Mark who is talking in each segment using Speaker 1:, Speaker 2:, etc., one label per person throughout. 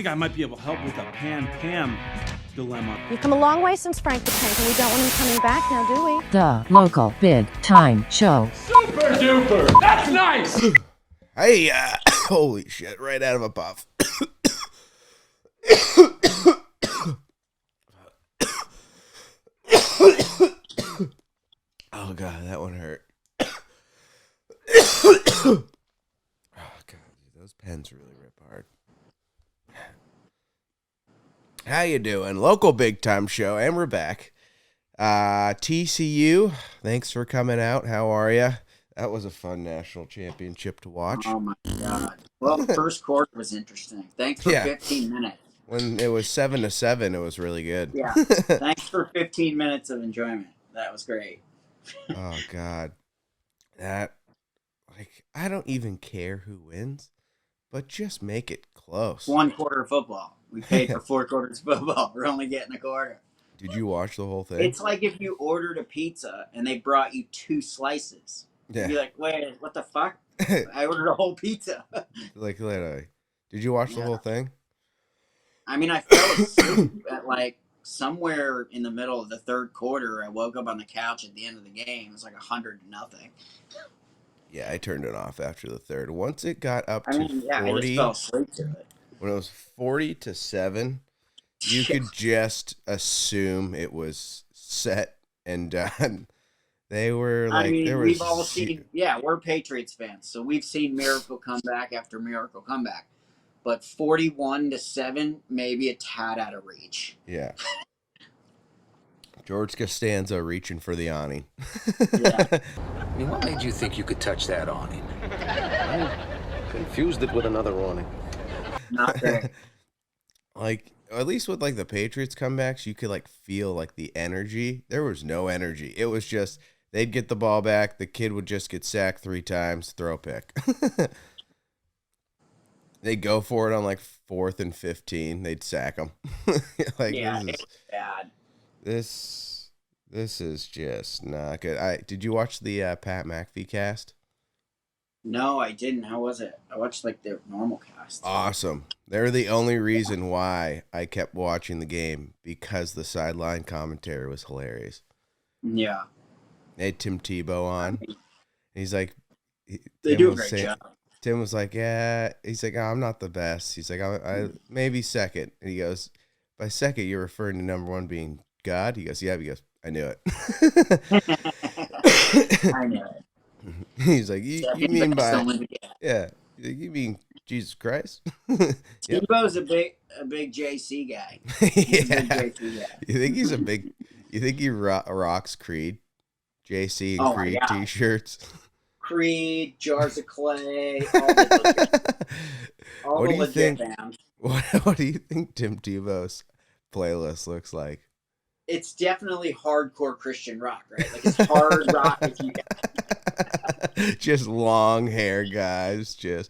Speaker 1: think I might be able to help with a Pam dilemma.
Speaker 2: We've come a long way since Frank the Tank, and we don't want him coming back now, do we?
Speaker 3: The local big time show.
Speaker 4: Super duper! That's nice!
Speaker 5: Hey, holy shit, right out of a puff. Oh, God, that one hurt. Oh, God, those pens really rip hard. How you doing? Local big time show, and we're back. TCU, thanks for coming out. How are you? That was a fun national championship to watch.
Speaker 6: Oh, my God. Well, the first quarter was interesting. Thanks for 15 minutes.
Speaker 5: When it was 7-7, it was really good.
Speaker 6: Yeah. Thanks for 15 minutes of enjoyment. That was great.
Speaker 5: Oh, God. I don't even care who wins, but just make it close.
Speaker 6: One quarter of football. We paid for 4 quarters of football. We're only getting a quarter.
Speaker 5: Did you watch the whole thing?
Speaker 6: It's like if you ordered a pizza and they brought you 2 slices.
Speaker 5: Yeah.
Speaker 6: You'd be like, wait, what the fuck? I ordered a whole pizza.
Speaker 5: Like, literally. Did you watch the whole thing?
Speaker 6: I mean, I fell asleep at like somewhere in the middle of the third quarter. I woke up on the couch at the end of the game. It was like 100-0.
Speaker 5: Yeah, I turned it off after the third. Once it got up to 40,
Speaker 6: I just fell asleep to it.
Speaker 5: When it was 40-7, you could just assume it was set and done. They were like,
Speaker 6: we've all seen, we're Patriots fans, so we've seen miracle comeback after miracle comeback. But 41-7, maybe a tad out of reach.
Speaker 5: Yeah. George Costanza reaching for the awning.
Speaker 6: Yeah.
Speaker 7: I mean, what made you think you could touch that awning? I confused it with another awning.
Speaker 6: Not great.
Speaker 5: Like, at least with like the Patriots comebacks, you could like feel like the energy. There was no energy. It was just they'd get the ball back, the kid would just get sacked 3 times, throw a pick. They'd go for it on like 4th and 15. They'd sack them. Like,
Speaker 6: yeah, it was bad.
Speaker 5: This is just not good. Did you watch the Pat McAfee cast?
Speaker 6: No, I didn't. How was it? I watched like the normal cast.
Speaker 5: Awesome. They're the only reason why I kept watching the game, because the sideline commentary was hilarious.
Speaker 6: Yeah.
Speaker 5: They had Tim Tebow on. He's like,
Speaker 6: they do a great job.
Speaker 5: Tim was like, yeah. He's like, oh, I'm not the best. He's like, I maybe second. And he goes, by second, you're referring to number 1 being God? He goes, yeah. He goes, I knew it.
Speaker 6: I knew it.
Speaker 5: He's like, you mean by, yeah, you mean Jesus Christ?
Speaker 6: Tebow's a big JC guy.
Speaker 5: Yeah. You think he rocks Creed? JC and Creed t-shirts?
Speaker 6: Creed, Jars of Clay, all
Speaker 5: what
Speaker 6: the
Speaker 5: do you think?
Speaker 6: bands.
Speaker 5: What do you think Tim Tebow's playlist looks like?
Speaker 6: It's definitely hardcore Christian rock, right? Like it's hard rock if you
Speaker 5: just long hair guys, just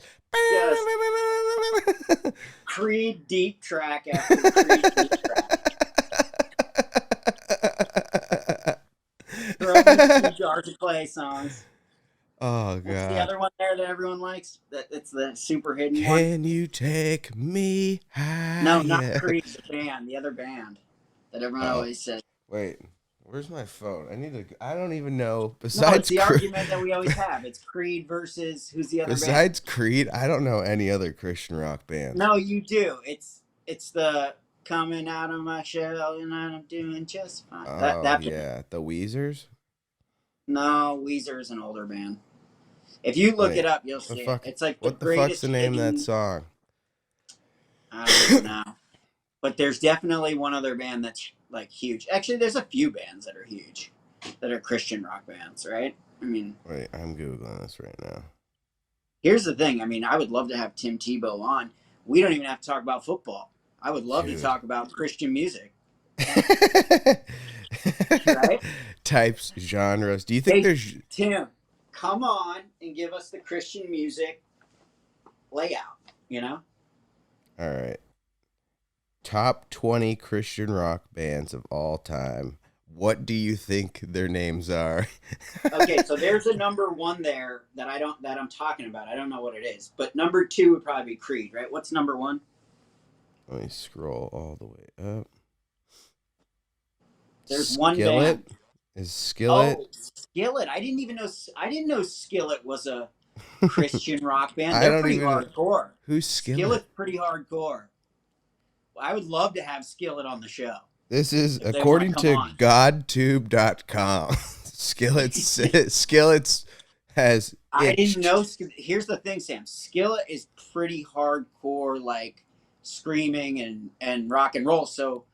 Speaker 6: Creed deep track after Creed deep track. Throw in 2 Jars of Clay songs.
Speaker 5: Oh, God.
Speaker 6: What's the other one there that everyone likes? It's the super hidden
Speaker 5: one. Can you take me high?
Speaker 6: No, not Creed, the band. The other band that everyone always says.
Speaker 5: Wait, where's my phone? I don't even know. Besides
Speaker 6: it's the argument that we always have. It's Creed versus who's the other band?
Speaker 5: Besides Creed, I don't know any other Christian rock band.
Speaker 6: No, you do. It's the coming out of my shell and I'm doing just fine. That
Speaker 5: yeah. The Weezers?
Speaker 6: No, Weezer is an older band. If you look it up, you'll see it. It's like
Speaker 5: what the fuck's the name of that song?
Speaker 6: I don't even know. But there's definitely one other band that's like huge. Actually, there's a few bands that are huge, that are Christian rock bands, right? I mean,
Speaker 5: wait, I'm Googling this right now.
Speaker 6: Here's the thing. I mean, I would love to have Tim Tebow on. We don't even have to talk about football. I would love to talk about Christian music. Right?
Speaker 5: Types, genres. Do you think there's...
Speaker 6: Tim, come on and give us the Christian music layout, you know?
Speaker 5: All right. Top 20 Christian rock bands of all time. What do you think their names are?
Speaker 6: Okay, so there's a number 1 there that I'm talking about. I don't know what it is. But number 2 would probably be Creed, right? What's number 1?
Speaker 5: Let me scroll all the way up.
Speaker 6: There's one
Speaker 5: Skillet?
Speaker 6: band.
Speaker 5: Is Skillet?
Speaker 6: Oh, Skillet. I didn't know Skillet was a Christian rock band.
Speaker 5: I
Speaker 6: They're
Speaker 5: don't
Speaker 6: pretty
Speaker 5: even
Speaker 6: hardcore.
Speaker 5: Who's Skillet?
Speaker 6: Skillet's pretty hardcore. I would love to have Skillet on the show.
Speaker 5: This is
Speaker 6: if they
Speaker 5: according
Speaker 6: wanna come
Speaker 5: to
Speaker 6: on.
Speaker 5: godtube.com. Skillets has
Speaker 6: I
Speaker 5: itched.
Speaker 6: didn't know. Here's the thing, Sam. Skillet is pretty hardcore, like screaming and rock and roll. So,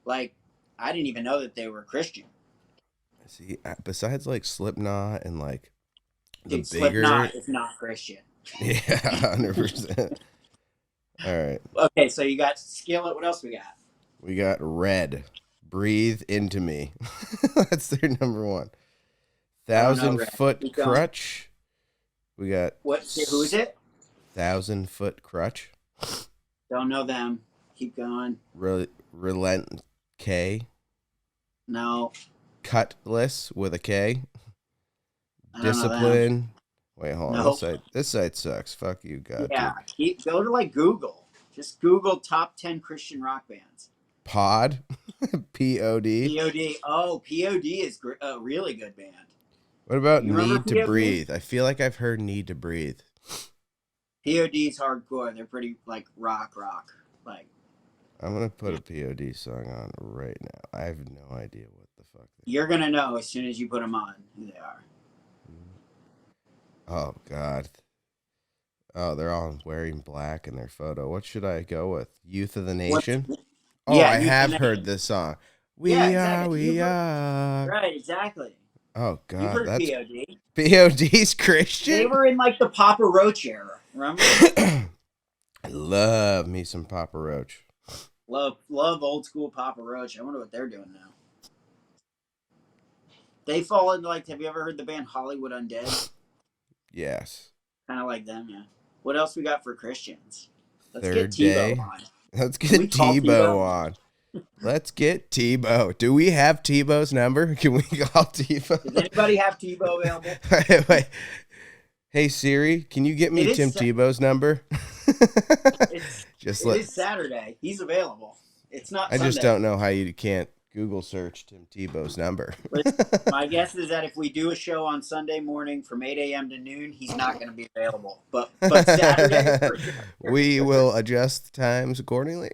Speaker 6: like, I didn't even know that they were Christian.
Speaker 5: See, besides like Slipknot and like the
Speaker 6: Dude,
Speaker 5: bigger,
Speaker 6: Slipknot is not Christian.
Speaker 5: yeah, 100%. All right,
Speaker 6: Okay, so you got Skillet. What else we got?
Speaker 5: we got Red. Breathe into me. That's their number one.
Speaker 6: don't know,
Speaker 5: 1,000
Speaker 6: Red.
Speaker 5: Foot
Speaker 6: Keep going.
Speaker 5: Crutch. We got
Speaker 6: What? Who is it?
Speaker 5: 1,000 Foot Crutch.
Speaker 6: Don't know them. Keep going.
Speaker 5: Relent K.
Speaker 6: No.
Speaker 5: Cutlass with a K.
Speaker 6: I don't know them.
Speaker 5: Discipline. Wait, hold on.
Speaker 6: Nope.
Speaker 5: This site sucks. Fuck you, God.
Speaker 6: Yeah. Go to like Google. Just Google top 10 Christian rock bands.
Speaker 5: Pod. P-O-D.
Speaker 6: POD. Oh, POD is a really good band.
Speaker 5: What about
Speaker 6: You remember
Speaker 5: Need to
Speaker 6: POD?
Speaker 5: Breathe? I feel like I've heard Need to Breathe.
Speaker 6: POD's hardcore. They're pretty like rock. Like
Speaker 5: I'm going to put a POD song on right now. I have no idea what the fuck.
Speaker 6: you're gonna know as soon as you put them on who they are.
Speaker 5: Oh, God. Oh, they're all wearing black in their photo. What should I go with? Youth of the Nation? Oh,
Speaker 6: Yeah,
Speaker 5: I
Speaker 6: Youth of the
Speaker 5: have
Speaker 6: Nation.
Speaker 5: heard this song. We
Speaker 6: Yeah,
Speaker 5: are,
Speaker 6: exactly.
Speaker 5: we are.
Speaker 6: Right, exactly.
Speaker 5: Oh,
Speaker 6: You
Speaker 5: God.
Speaker 6: heard
Speaker 5: That's
Speaker 6: POD.
Speaker 5: POD's
Speaker 6: They
Speaker 5: Christian?
Speaker 6: were in like the Papa Roach era. Remember?
Speaker 5: I love me some Papa Roach.
Speaker 6: love old school Papa Roach. I wonder what they're doing now. They fall into like. Have you ever heard the band Hollywood Undead?
Speaker 5: Yes.
Speaker 6: Kind of like them, yeah. What else we got for Christians? Let's
Speaker 5: Third
Speaker 6: get Tebow
Speaker 5: day.
Speaker 6: on.
Speaker 5: Let's
Speaker 6: Can we
Speaker 5: get
Speaker 6: call
Speaker 5: Tebow
Speaker 6: Tebow?
Speaker 5: on. Let's get Tebow. Do we have Tebow's number? Can we call Tebow?
Speaker 6: Does anybody have Tebow available?
Speaker 5: Wait. Hey Siri, can you get me
Speaker 6: It is
Speaker 5: Tim Tebow's number?
Speaker 6: It
Speaker 5: let.
Speaker 6: is Saturday. He's available. It's not
Speaker 5: I
Speaker 6: Sunday.
Speaker 5: just don't know how you can't Google search Tim Tebow's number.
Speaker 6: My guess is that if we do a show on Sunday morning from 8 a.m. to noon, he's not going to be available. But Saturday, for sure.
Speaker 5: We will adjust times accordingly.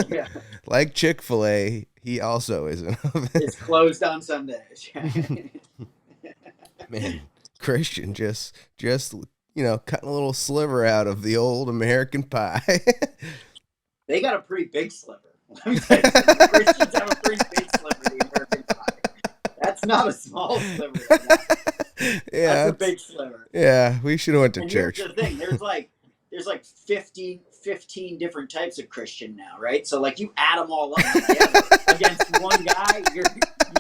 Speaker 6: Yeah.
Speaker 5: Like Chick-fil-A, he also isn't.
Speaker 6: It's closed on Sundays.
Speaker 5: Man, Christian just cutting a little sliver out of the old American pie.
Speaker 6: They got a pretty big sliver. Let me tell you something. The Christians have a pretty big sliver of the American pie. That's not a small sliver.
Speaker 5: Yeah,
Speaker 6: That's a big sliver.
Speaker 5: Yeah, we should have went to
Speaker 6: And
Speaker 5: church.
Speaker 6: here's the thing. There's like 15 different types of Christian now, right? So like you add them all up together against one guy, you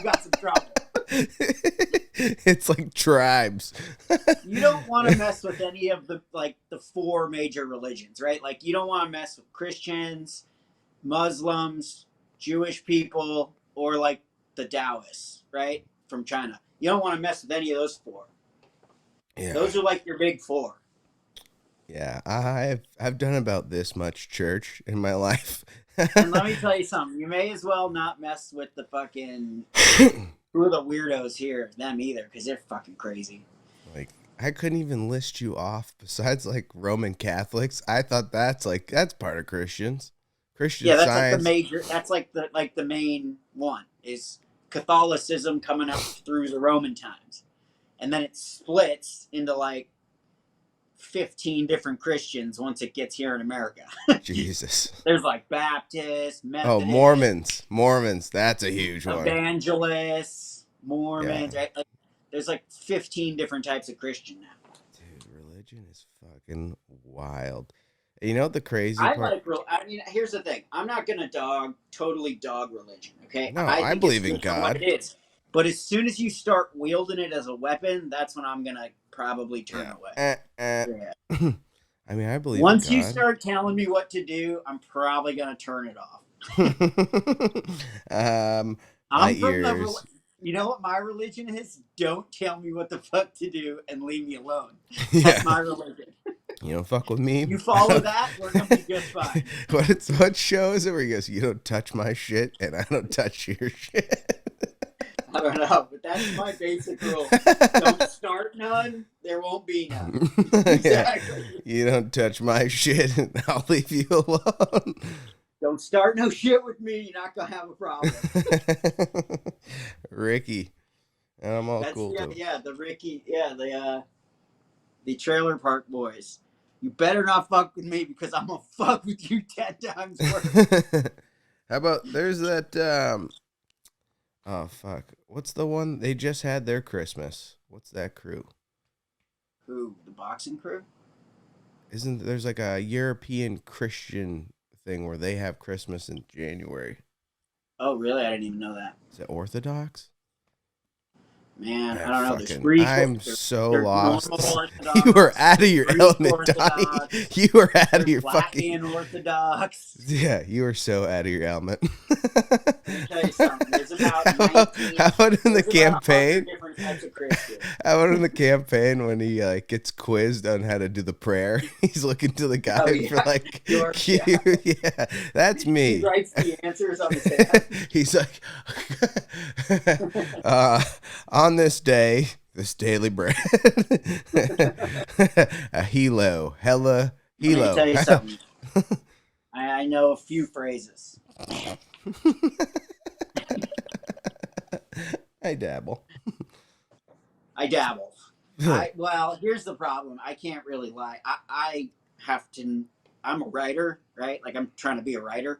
Speaker 6: got some trouble.
Speaker 5: It's like tribes.
Speaker 6: You don't want to mess with any of the four major religions, right? Like you don't want to mess with Christians, Muslims, Jewish people, or like the Taoists, right? From China. You don't want to mess with any of those four.
Speaker 5: Yeah.
Speaker 6: Those are like your big four.
Speaker 5: Yeah, I've done about this much church in my life.
Speaker 6: And let me tell you something. You may as well not mess with the fucking who are the weirdos here, them either, because they're fucking crazy.
Speaker 5: Like I couldn't even list you off besides like Roman Catholics. I thought that's part of Christians. Christian
Speaker 6: Yeah, that's
Speaker 5: Science.
Speaker 6: like the major. That's like the main one is Catholicism coming up through the Roman times, and then it splits into like 15 different Christians once it gets here in America.
Speaker 5: Jesus.
Speaker 6: There's like Baptists, Methodist,
Speaker 5: Oh, Mormons. That's a huge one.
Speaker 6: evangelists, Mormons.
Speaker 5: Yeah.
Speaker 6: Right? Like, there's like 15 different types of Christian now.
Speaker 5: Dude, religion is fucking wild. You know what the crazy part?
Speaker 6: I mean, here's the thing. I'm not gonna totally dog religion. Okay.
Speaker 5: No, I
Speaker 6: think
Speaker 5: believe
Speaker 6: it's
Speaker 5: in
Speaker 6: good for what
Speaker 5: God.
Speaker 6: it is. But as soon as you start wielding it as a weapon, that's when I'm gonna probably turn away. Yeah.
Speaker 5: I mean, I believe
Speaker 6: Once
Speaker 5: in
Speaker 6: you
Speaker 5: God.
Speaker 6: start telling me what to do, I'm probably gonna turn it off.
Speaker 5: My
Speaker 6: I'm from
Speaker 5: ears.
Speaker 6: you know what my religion is? Don't tell me what the fuck to do and leave me alone.
Speaker 5: Yeah.
Speaker 6: That's my religion.
Speaker 5: You don't fuck with me.
Speaker 6: You follow that, we're gonna be just fine.
Speaker 5: What show is it where he goes, you don't touch my shit and I don't touch your shit?
Speaker 6: I don't know, but that's my basic rule. Don't start none, there won't be none. Exactly.
Speaker 5: Yeah. You don't touch my shit and I'll leave you alone.
Speaker 6: Don't start no shit with me, you're not gonna have a problem.
Speaker 5: Ricky. And I'm all
Speaker 6: That's,
Speaker 5: cool too.
Speaker 6: Yeah, the Ricky, the Trailer Park Boys. You better not fuck with me because I'm gonna fuck with you 10 times worse.
Speaker 5: How about there's that oh fuck. What's the one? They just had their Christmas. What's that crew?
Speaker 6: Who? The boxing crew?
Speaker 5: Isn't there's like a European Christian thing where they have Christmas in January?
Speaker 6: Oh really? I didn't even know that.
Speaker 5: Is it Orthodox?
Speaker 6: Man, I don't know. There's Greek.
Speaker 5: I'm so lost.
Speaker 6: Orthodox,
Speaker 5: You are out of your
Speaker 6: Greek
Speaker 5: element, Donnie.
Speaker 6: Orthodox,
Speaker 5: You are out of your
Speaker 6: Latvian
Speaker 5: fucking.
Speaker 6: Orthodox.
Speaker 5: Yeah, you are so out of your element.
Speaker 6: Let me tell you something. There's about
Speaker 5: How about in the
Speaker 6: there's about 100
Speaker 5: campaign?
Speaker 6: different types of Christians.
Speaker 5: How about in the campaign when he gets quizzed on how to do the prayer? He's looking to the guy
Speaker 6: Oh, yeah.
Speaker 5: for like,
Speaker 6: Yeah.
Speaker 5: yeah, that's me.
Speaker 6: He writes the answers on his head.
Speaker 5: He's like, on this day, this daily bread, a helo, hella,
Speaker 6: Let me
Speaker 5: helo.
Speaker 6: tell you something. I know a few phrases.
Speaker 5: I dabble.
Speaker 6: Well, here's the problem. I can't really lie. I have to. I'm a writer, right? Like I'm trying to be a writer,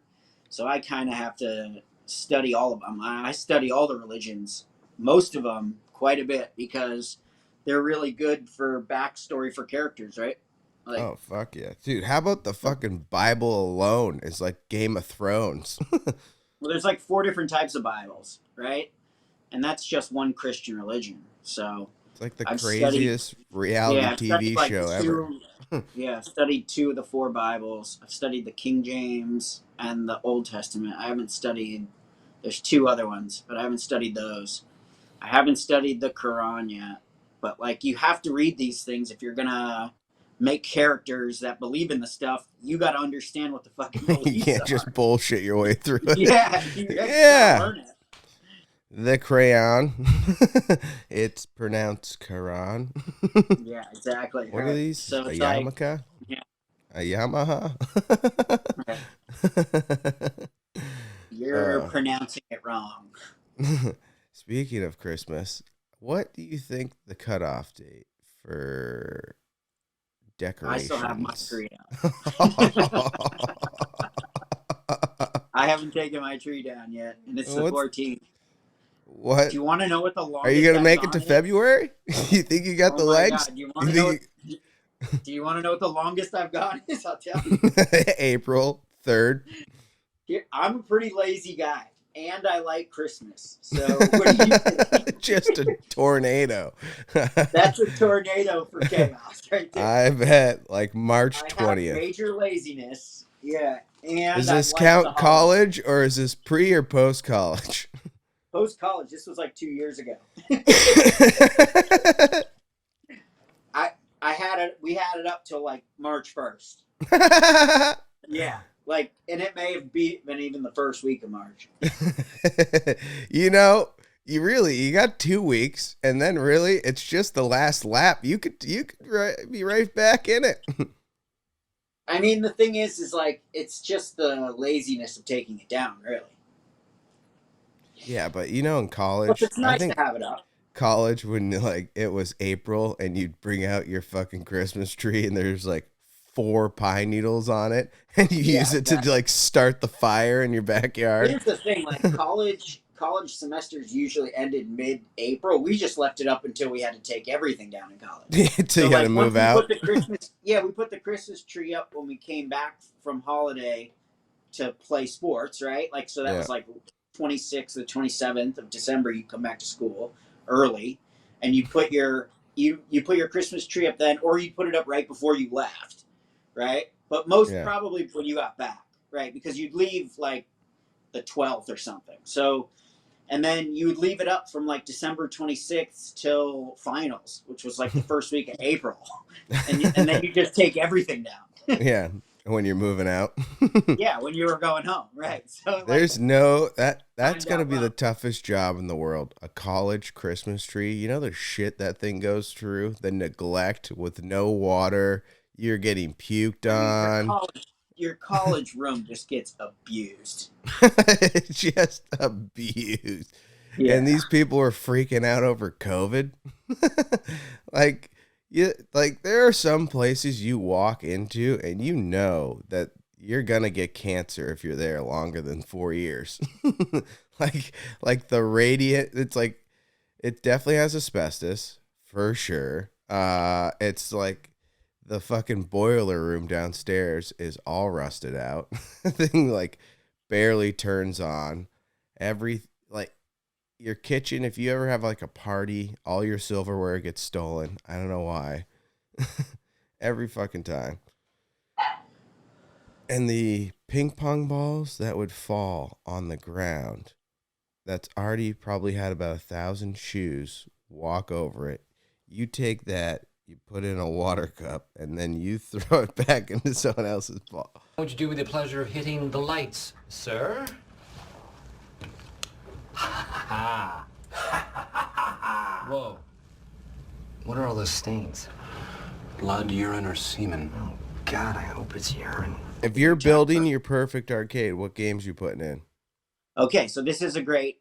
Speaker 6: so I kind of have to study all of them. I study all the religions, most of them, quite a bit because they're really good for backstory for characters, right? Like,
Speaker 5: Oh fuck yeah, dude! How about the fucking Bible alone? Is like Game of Thrones.
Speaker 6: well, there's like 4 different types of Bibles, right? And that's just one Christian religion. So
Speaker 5: It's like the
Speaker 6: I've
Speaker 5: craziest reality
Speaker 6: I've
Speaker 5: TV
Speaker 6: studied, like,
Speaker 5: show ever.
Speaker 6: Yeah, I've studied 2 of the 4 Bibles. I've studied the King James and the Old Testament. I haven't studied. There's 2 other ones, but I haven't studied those. I haven't studied the Quran yet. But like, you have to read these things if you're gonna make characters that believe in the stuff. You got to understand what the fucking beliefs
Speaker 5: You can't
Speaker 6: are.
Speaker 5: just bullshit your way through it.
Speaker 6: Yeah, you have
Speaker 5: Yeah.
Speaker 6: to learn it.
Speaker 5: The crayon. It's pronounced Quran.
Speaker 6: Yeah, exactly.
Speaker 5: What are these?
Speaker 6: So
Speaker 5: A
Speaker 6: it's like,
Speaker 5: yarmulke?
Speaker 6: yeah.
Speaker 5: A Yamaha?
Speaker 6: You're pronouncing it wrong.
Speaker 5: Speaking of Christmas, what do you think the cutoff date for decorations?
Speaker 6: I still have my tree down. I haven't taken my tree down yet, and it's the 14th.
Speaker 5: What?
Speaker 6: Do you want to know what the longest?
Speaker 5: Are you gonna
Speaker 6: I've
Speaker 5: make it
Speaker 6: gone
Speaker 5: to
Speaker 6: is?
Speaker 5: February? You think you got
Speaker 6: Oh
Speaker 5: the
Speaker 6: my
Speaker 5: legs?
Speaker 6: God, do you want to know? Do you want to know what the longest I've gone is? I'll tell you.
Speaker 5: April 3rd.
Speaker 6: I'm a pretty lazy guy, and I like Christmas. So what do you think?
Speaker 5: Just a tornado.
Speaker 6: That's a tornado for chaos, right there.
Speaker 5: I bet, like March
Speaker 6: I have
Speaker 5: 20th.
Speaker 6: major laziness. Yeah, and
Speaker 5: Does
Speaker 6: I
Speaker 5: this
Speaker 6: like
Speaker 5: count
Speaker 6: the holidays.
Speaker 5: college or is this pre or post college?
Speaker 6: Post college. This was like 2 years ago. I had it. We had it up till like March 1st. Yeah, like, and it may have been even the first week of March.
Speaker 5: You know, you got 2 weeks, and then really it's just the last lap. You could be right back in it.
Speaker 6: I mean, the thing is like, it's just the laziness of taking it down, really.
Speaker 5: Yeah, but in college,
Speaker 6: But it's nice
Speaker 5: I think
Speaker 6: to have it up.
Speaker 5: college when like it was April and you'd bring out your fucking Christmas tree and there's like 4 pine needles on it and you use it to like start the fire in your backyard.
Speaker 6: Here's the thing, like college semesters usually ended mid-April. We just left it up until we had to take everything down in college.
Speaker 5: Till you had to move out.
Speaker 6: we put the Christmas tree up when we came back from holiday to play sports, right? Like, so that was like 26th or 27th of December. You come back to school early, and you put your Christmas tree up then, or you put it up right before you left, right? But probably when you got back, right? Because you'd leave like the 12th or something. So And then you would leave it up from like December 26th till finals, which was like the first week of April. And then you just take everything down.
Speaker 5: Yeah, when you're moving out.
Speaker 6: Yeah, when you were going home, right? So
Speaker 5: There's no that's
Speaker 6: Timed
Speaker 5: gotta
Speaker 6: out
Speaker 5: be the
Speaker 6: well.
Speaker 5: toughest job in the world. A college Christmas tree. You know the shit that thing goes through, the neglect with no water. You're getting puked on.
Speaker 6: Your college room just gets abused.
Speaker 5: Just abused.
Speaker 6: Yeah.
Speaker 5: And these people are freaking out over COVID. Like like there are some places you walk into and you know that you're gonna get cancer if you're there longer than 4 years. like the radiant, it's like it definitely has asbestos for sure. It's like the fucking boiler room downstairs is all rusted out. The thing like barely turns on. Every like your kitchen, if you ever have like a party, all your silverware gets stolen. I don't know why. Every fucking time. And the ping pong balls that would fall on the ground, that's already probably had about 1,000 shoes walk over it. You take that, you put it in a water cup, and then you throw it back into someone else's ball.
Speaker 8: What would you do with the pleasure of hitting the lights, sir? Whoa. What are all those stains?
Speaker 7: Blood, urine, or semen?
Speaker 8: Oh, God, I hope it's urine.
Speaker 5: If you're building your perfect arcade, what games you putting in?
Speaker 6: Okay, so this is a great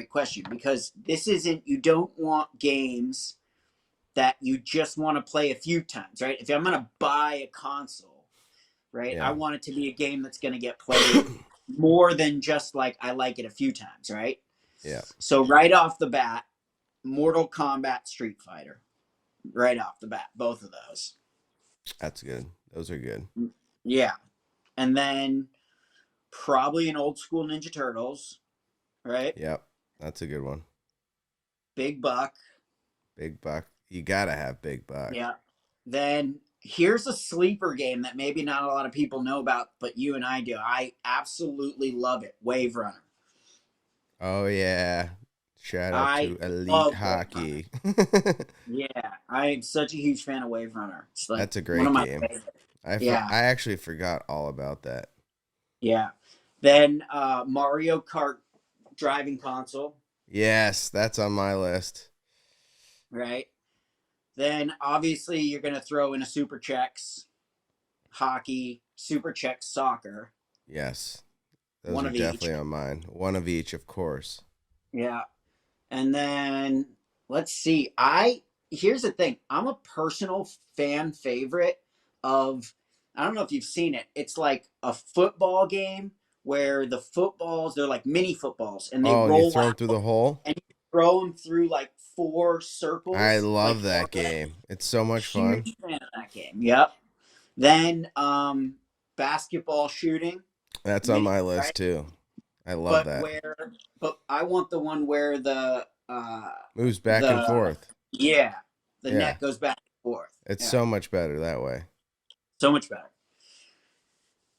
Speaker 6: question, because this isn't, you don't want games that you just want to play a few times, right? If I'm going to buy a console, right,
Speaker 5: Yeah.
Speaker 6: I want it to be a game that's going to get played more than just like I like it a few times, right?
Speaker 5: Yeah.
Speaker 6: So right off the bat, Mortal Kombat, Street Fighter, right off the bat, both of those.
Speaker 5: That's good. Those are good.
Speaker 6: Yeah. And then probably an old school Ninja Turtles, right?
Speaker 5: Yep. That's a good one.
Speaker 6: Big Buck.
Speaker 5: Big Buck. You gotta have Big Buck.
Speaker 6: Yeah. Then here's a sleeper game that maybe not a lot of people know about, but you and I do. I absolutely love it. Wave Runner.
Speaker 5: Oh yeah. Shout out to Elite
Speaker 6: love
Speaker 5: Hockey.
Speaker 6: Yeah, I'm such a huge fan of Wave Runner. It's like
Speaker 5: That's a great
Speaker 6: one of my
Speaker 5: game.
Speaker 6: favorites.
Speaker 5: I actually forgot all about that.
Speaker 6: Yeah. Then Mario Kart driving console,
Speaker 5: Yes, that's on my list.
Speaker 6: right? Then obviously you're going to throw in a Super Chex hockey, Super Chex soccer.
Speaker 5: Yes. Those
Speaker 6: One
Speaker 5: are
Speaker 6: of
Speaker 5: definitely
Speaker 6: each.
Speaker 5: on mine. One of each, of course.
Speaker 6: Yeah. And then let's see. Here's the thing. I'm a personal fan favorite of, I don't know if you've seen it. It's like a football game where the footballs, they're like mini footballs, and they
Speaker 5: Oh, and you
Speaker 6: roll
Speaker 5: throw them
Speaker 6: out,
Speaker 5: through the hole?
Speaker 6: and you throw them through like 4 circles.
Speaker 5: I love
Speaker 6: like,
Speaker 5: that game. It's so much fun.
Speaker 6: Huge fan of that game. Yep. Then basketball shooting.
Speaker 5: That's on my
Speaker 6: Right?
Speaker 5: list too. I love that.
Speaker 6: But I want the one where the
Speaker 5: Moves back and forth.
Speaker 6: Yeah, the
Speaker 5: Yeah.
Speaker 6: net goes back and forth.
Speaker 5: It's
Speaker 6: Yeah.
Speaker 5: so much better that way.
Speaker 6: So much better.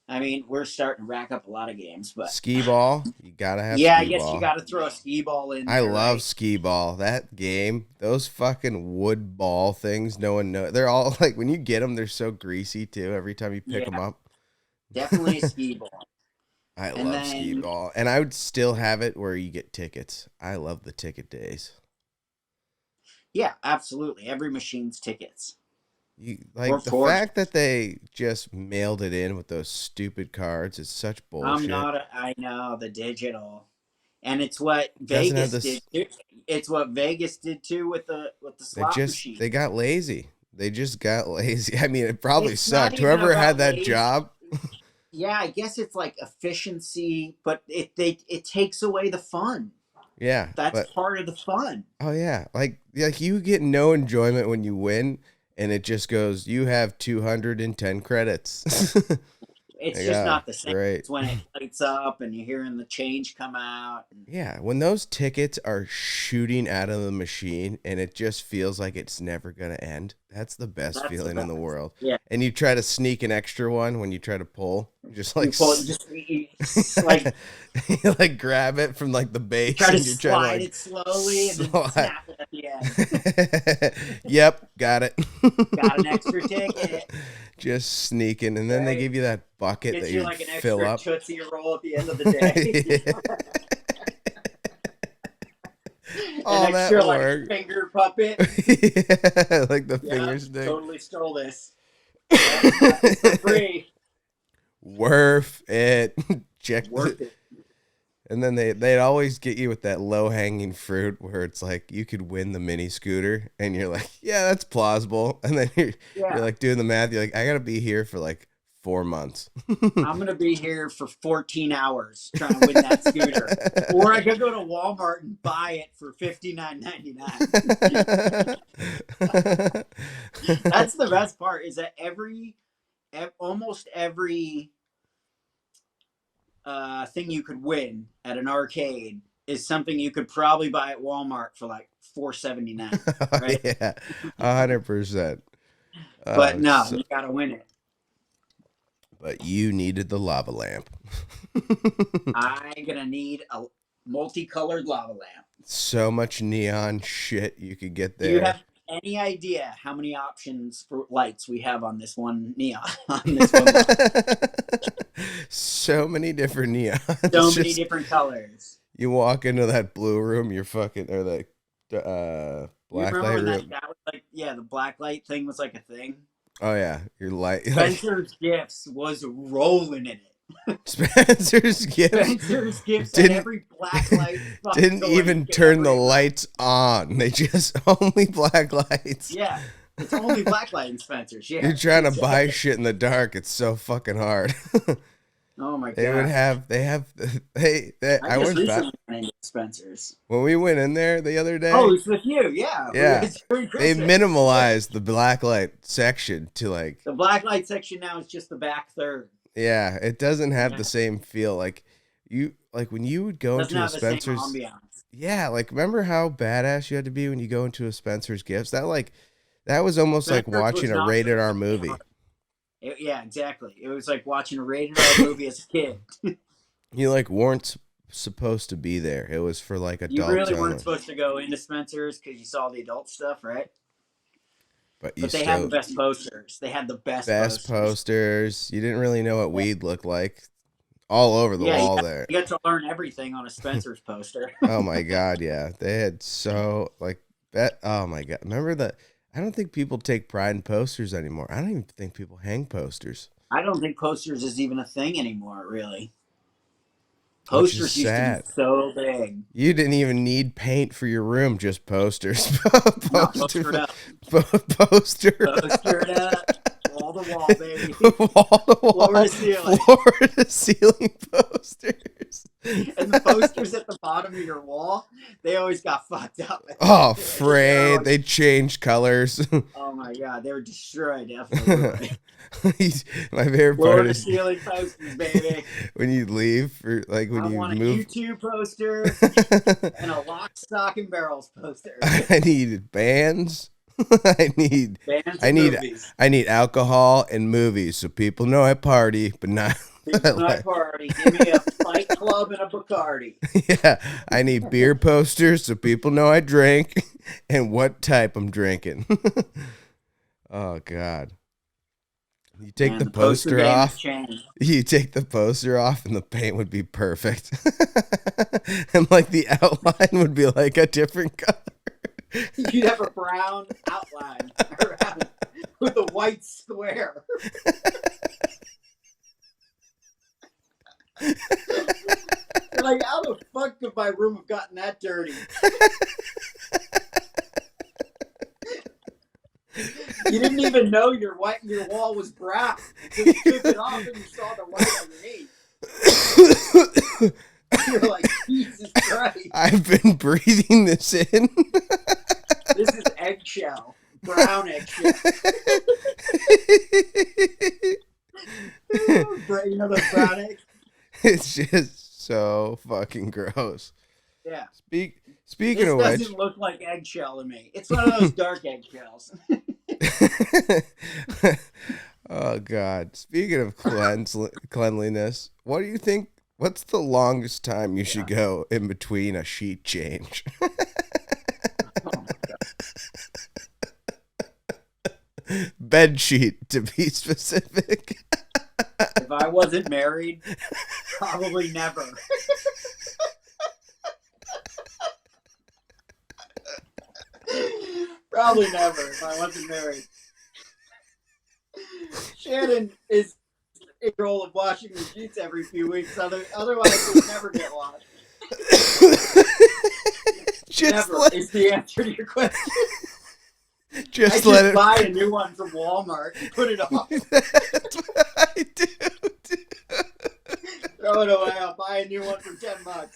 Speaker 6: I mean, we're starting to rack up a lot of games, but
Speaker 5: Skee ball, you gotta have
Speaker 6: yeah, I
Speaker 5: skee
Speaker 6: guess
Speaker 5: ball.
Speaker 6: you got to throw a skee ball in.
Speaker 5: I
Speaker 6: there,
Speaker 5: love
Speaker 6: right?
Speaker 5: skee ball. That game, those fucking wood ball things, no one knows. They're all like, when you get them, they're so greasy too. Every time you pick them up.
Speaker 6: Definitely a skee ball.
Speaker 5: I
Speaker 6: And
Speaker 5: love skee ball. And I would still have it where you get tickets. I love the ticket days.
Speaker 6: Yeah, absolutely. Every machine's tickets.
Speaker 5: You
Speaker 6: Or
Speaker 5: like the
Speaker 6: forged.
Speaker 5: fact that they just mailed it in with those stupid cards is such bullshit.
Speaker 6: I know the digital, and it's what
Speaker 5: Doesn't have
Speaker 6: Vegas
Speaker 5: this-
Speaker 6: did. It's what Vegas did too with the slot machine.
Speaker 5: They got lazy. They just got lazy. I mean, it probably
Speaker 6: It's not
Speaker 5: sucked.
Speaker 6: even
Speaker 5: Whoever had
Speaker 6: about
Speaker 5: that
Speaker 6: lazy.
Speaker 5: job.
Speaker 6: Yeah, I guess it's like efficiency, but it takes away the fun.
Speaker 5: Yeah.
Speaker 6: That's part of the fun.
Speaker 5: Oh yeah, like you get no enjoyment when you win, and it just goes. You have 210 credits.
Speaker 6: It's
Speaker 5: Yeah,
Speaker 6: just not the same.
Speaker 5: great.
Speaker 6: It's when it lights up and you're hearing the change come out.
Speaker 5: Yeah, when those tickets are shooting out of the machine, and it just feels like it's never gonna end. That's the best
Speaker 6: That's the
Speaker 5: feeling in the
Speaker 6: best.
Speaker 5: world.
Speaker 6: Yeah.
Speaker 5: And you try to sneak an extra one when you try to pull. Just like
Speaker 6: You Like
Speaker 5: You like grab it from like the base
Speaker 6: try to
Speaker 5: and you're trying
Speaker 6: slide
Speaker 5: to
Speaker 6: it slowly and then
Speaker 5: slide.
Speaker 6: snap it at the end.
Speaker 5: Yep, got it.
Speaker 6: Got an extra ticket.
Speaker 5: Just sneaking, and then they
Speaker 6: Right.
Speaker 5: give you that bucket
Speaker 6: Gets
Speaker 5: that
Speaker 6: you
Speaker 5: you
Speaker 6: like an
Speaker 5: fill
Speaker 6: extra
Speaker 5: up.
Speaker 6: Tootsie Roll at the end of the day.
Speaker 5: All
Speaker 6: An
Speaker 5: that
Speaker 6: extra like
Speaker 5: work.
Speaker 6: finger puppet.
Speaker 5: Yeah, like the
Speaker 6: Yeah,
Speaker 5: finger stick.
Speaker 6: totally stole this. Yeah, got this for free.
Speaker 5: Worth it. Check
Speaker 6: Worth it.
Speaker 5: And then they'd always get you with that low hanging fruit where it's like you could win the mini scooter, and you're like, yeah, that's plausible. And then you're like doing the math. You're like, I gotta be here for like 4 months.
Speaker 6: I'm gonna be here for 14 hours trying to win that scooter, or I could go to Walmart and buy it for $59.99. That's the best part. Is that almost every thing you could win at an arcade is something you could probably buy at Walmart for like $4.79. Right?
Speaker 5: Yeah, 100%.
Speaker 6: But no, you gotta win it.
Speaker 5: But you needed the lava lamp.
Speaker 6: I'm gonna need a multicolored lava lamp.
Speaker 5: So much neon shit you could get there.
Speaker 6: Do you have any idea how many options for lights we have on this one neon? On this one light?
Speaker 5: So many different neons.
Speaker 6: So many different colors.
Speaker 5: You walk into that blue room, you're fucking, or the black light room.
Speaker 6: That was like, yeah, the black light thing was like a thing.
Speaker 5: Oh yeah, your light.
Speaker 6: Spencer's Gifts was rolling in it.
Speaker 5: Spencer's Gifts.
Speaker 6: Spencer's Gifts had every black light.
Speaker 5: Didn't even turn the lights on. They just only black lights.
Speaker 6: Yeah, it's only black light in Spencer's. Yeah,
Speaker 5: you're trying to buy shit in the dark. It's so fucking hard.
Speaker 6: Oh my god.
Speaker 5: They I
Speaker 6: just
Speaker 5: went back
Speaker 6: recently went into Spencer's.
Speaker 5: when we went in there the other day.
Speaker 6: Oh, it's with you, yeah.
Speaker 5: Yeah. They minimalized the black light section to like
Speaker 6: the black light section now is just the back third.
Speaker 5: Yeah, it doesn't have the same feel. Like when you would go into a Spencer's. Yeah, like remember how badass you had to be when you go into a Spencer's Gifts? That was almost like watching a rated R movie.
Speaker 6: Yeah, exactly. It was like watching a rated R movie as a kid.
Speaker 5: You like weren't supposed to be there. It was for like adults.
Speaker 6: You really weren't supposed to go into Spencer's because you saw the adult stuff, right? But they had the best posters. They had the best
Speaker 5: posters. You didn't really know what weed looked like. All over the wall there.
Speaker 6: You got to learn everything on a Spencer's poster.
Speaker 5: Oh my god, yeah. They had so like that. Oh my god. Remember that? I don't think people take pride in posters anymore. I don't even think people hang posters.
Speaker 6: I don't think posters is even a thing anymore, really. Posters used to be so big.
Speaker 5: You didn't even need paint for your room, just posters.
Speaker 6: Poster it up.
Speaker 5: Poster
Speaker 6: it up. Wall to wall, baby.
Speaker 5: Wall to wall.
Speaker 6: Floor to ceiling.
Speaker 5: Floor to ceiling posters.
Speaker 6: And the posters at the bottom of your wall, they always got fucked up.
Speaker 5: Oh, frayed. They changed colors.
Speaker 6: Oh my god, they were destroyed, definitely.
Speaker 5: My favorite
Speaker 6: Floor
Speaker 5: part
Speaker 6: to
Speaker 5: is
Speaker 6: ceiling posters, baby.
Speaker 5: when you leave, for like when you
Speaker 6: want
Speaker 5: move.
Speaker 6: a U2 poster and a Lock, Stock, and Barrels poster.
Speaker 5: I need bands. I need
Speaker 6: movies.
Speaker 5: I need alcohol and movies so people know I party, but not.
Speaker 6: Party. Give me a Fight Club and a Bacardi.
Speaker 5: Yeah, I need beer posters so people know I drink and what type I'm drinking. Oh God. You take the poster off. You take the poster off and the paint would be perfect. And like the outline would be like a different color.
Speaker 6: You'd have a brown outline around with a white square. You're like, how the fuck could my room have gotten that dirty? You didn't even know your wall was brown. You just took it off and you saw the white underneath. You're like, Jesus Christ.
Speaker 5: I've been breathing this in.
Speaker 6: This is eggshell. Brown eggshell. You know those brown eggs?
Speaker 5: It's just so fucking gross.
Speaker 6: Yeah.
Speaker 5: Speaking of which,
Speaker 6: this doesn't look like eggshell to me. It's one of those dark eggshells.
Speaker 5: Oh God! Speaking of cleanliness, what do you think What's the longest time you should go in between a sheet change? Bed sheet, to be specific.
Speaker 6: If I wasn't married, probably never. Probably never if I wasn't married. Shannon is in control of washing the sheets every few weeks. Otherwise, we never get washed. Never is the answer to your question.
Speaker 5: Just
Speaker 6: buy a new one from Walmart and put it on.
Speaker 5: That's what I do.
Speaker 6: Throw it away. I'll buy a new one for $10.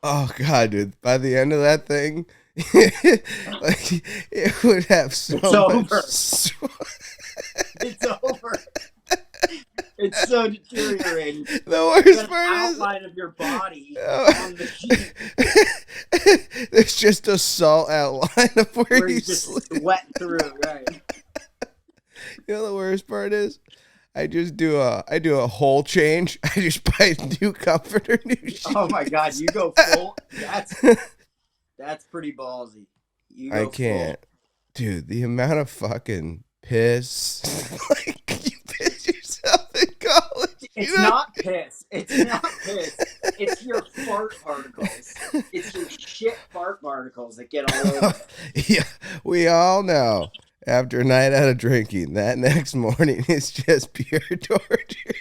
Speaker 5: Oh God, dude! By the end of that thing, like it would have so much.
Speaker 6: It's over. It's so deteriorating.
Speaker 5: The worst part
Speaker 6: outline of your body on the sheet.
Speaker 5: There's just a salt outline of where you
Speaker 6: just
Speaker 5: sleep.
Speaker 6: Wet through, right?
Speaker 5: You know the worst part is, I do a whole change. I just buy a new comforter, new sheets.
Speaker 6: Oh my God, you go full. That's pretty ballsy.
Speaker 5: I can't, dude. The amount of fucking piss, like you piss yourself in college.
Speaker 6: It's not piss. It's not piss. It's your fart particles. It's your shit fart particles that get all over.
Speaker 5: Yeah, we all know. After a night out of drinking, that next morning is just pure torture.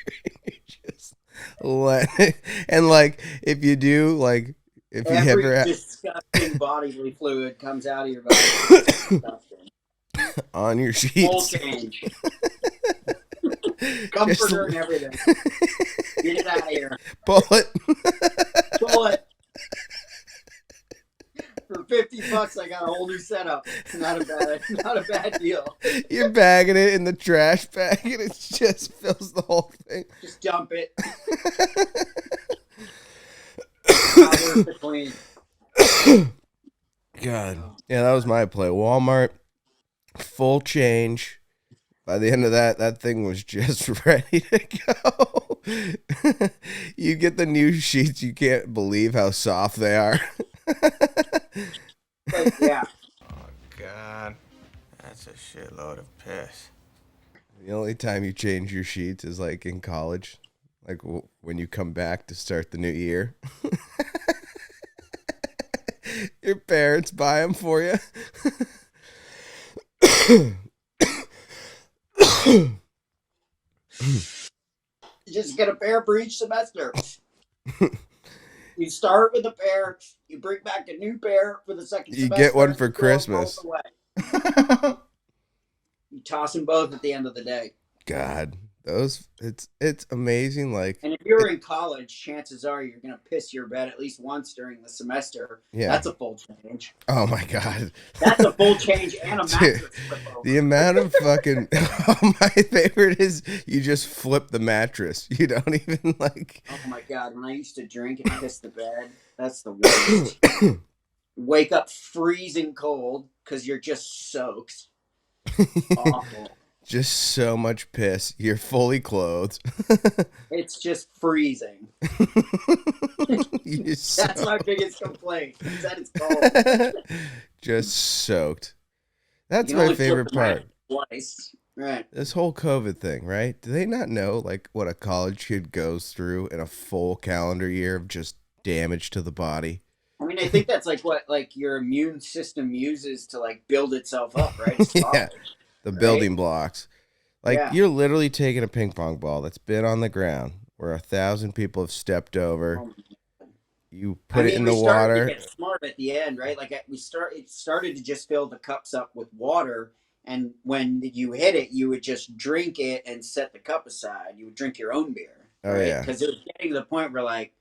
Speaker 5: Just let it, and like if you do, like if you ever
Speaker 6: disgusting bodily fluid comes out of your body
Speaker 5: on your sheets,
Speaker 6: full change, comforter and everything. Get it out of here.
Speaker 5: Pull it.
Speaker 6: Pull it. For $50, I got a whole new setup. Not a bad deal.
Speaker 5: You're bagging it in the trash bag, and it just fills the whole thing.
Speaker 6: Just dump it. Not worth the clean.
Speaker 5: God, yeah, that was my play. Walmart, full change. By the end of that thing was just ready to go. You get the new sheets, you can't believe how soft they are.
Speaker 6: Yeah.
Speaker 5: Oh God, that's a shitload of piss. The only time you change your sheets is like in college, like when you come back to start the new year. Your parents buy them for you.
Speaker 6: You just get a pair for each semester. You start with a pair, you bring back a new pair for the second semester.
Speaker 5: You get one for Christmas.
Speaker 6: You toss them both at the end of the day.
Speaker 5: God, it's amazing. Like,
Speaker 6: and if you're in college, chances are you're gonna piss your bed at least once during the semester.
Speaker 5: Yeah,
Speaker 6: that's a full change.
Speaker 5: Oh my God,
Speaker 6: that's a full change and a mattress flip over.
Speaker 5: The amount of fucking my favorite is you just flip the mattress. You don't even like.
Speaker 6: Oh my God, when I used to drink and piss the bed, that's the worst. Wake up freezing cold because you're just soaked. Awful.
Speaker 5: Just so much piss. You're fully clothed.
Speaker 6: It's just freezing. That's my biggest complaint. Is that it's cold.
Speaker 5: Just soaked. That's my favorite part.
Speaker 6: Twice. Right.
Speaker 5: This whole COVID thing, right? Do they not know like what a college kid goes through in a full calendar year of just damage to the body?
Speaker 6: I mean, I think that's like what like your immune system uses to like build itself up, right?
Speaker 5: Yeah. The building blocks. Like, you're literally taking a ping pong ball that's been on the ground where 1,000 people have stepped over. You put it in the water.
Speaker 6: We get smart at the end, right? Like it started to just fill the cups up with water, and when you hit it, you would just drink it and set the cup aside. You would drink your own beer.
Speaker 5: Oh
Speaker 6: right?
Speaker 5: yeah.
Speaker 6: Because it was getting to the point where like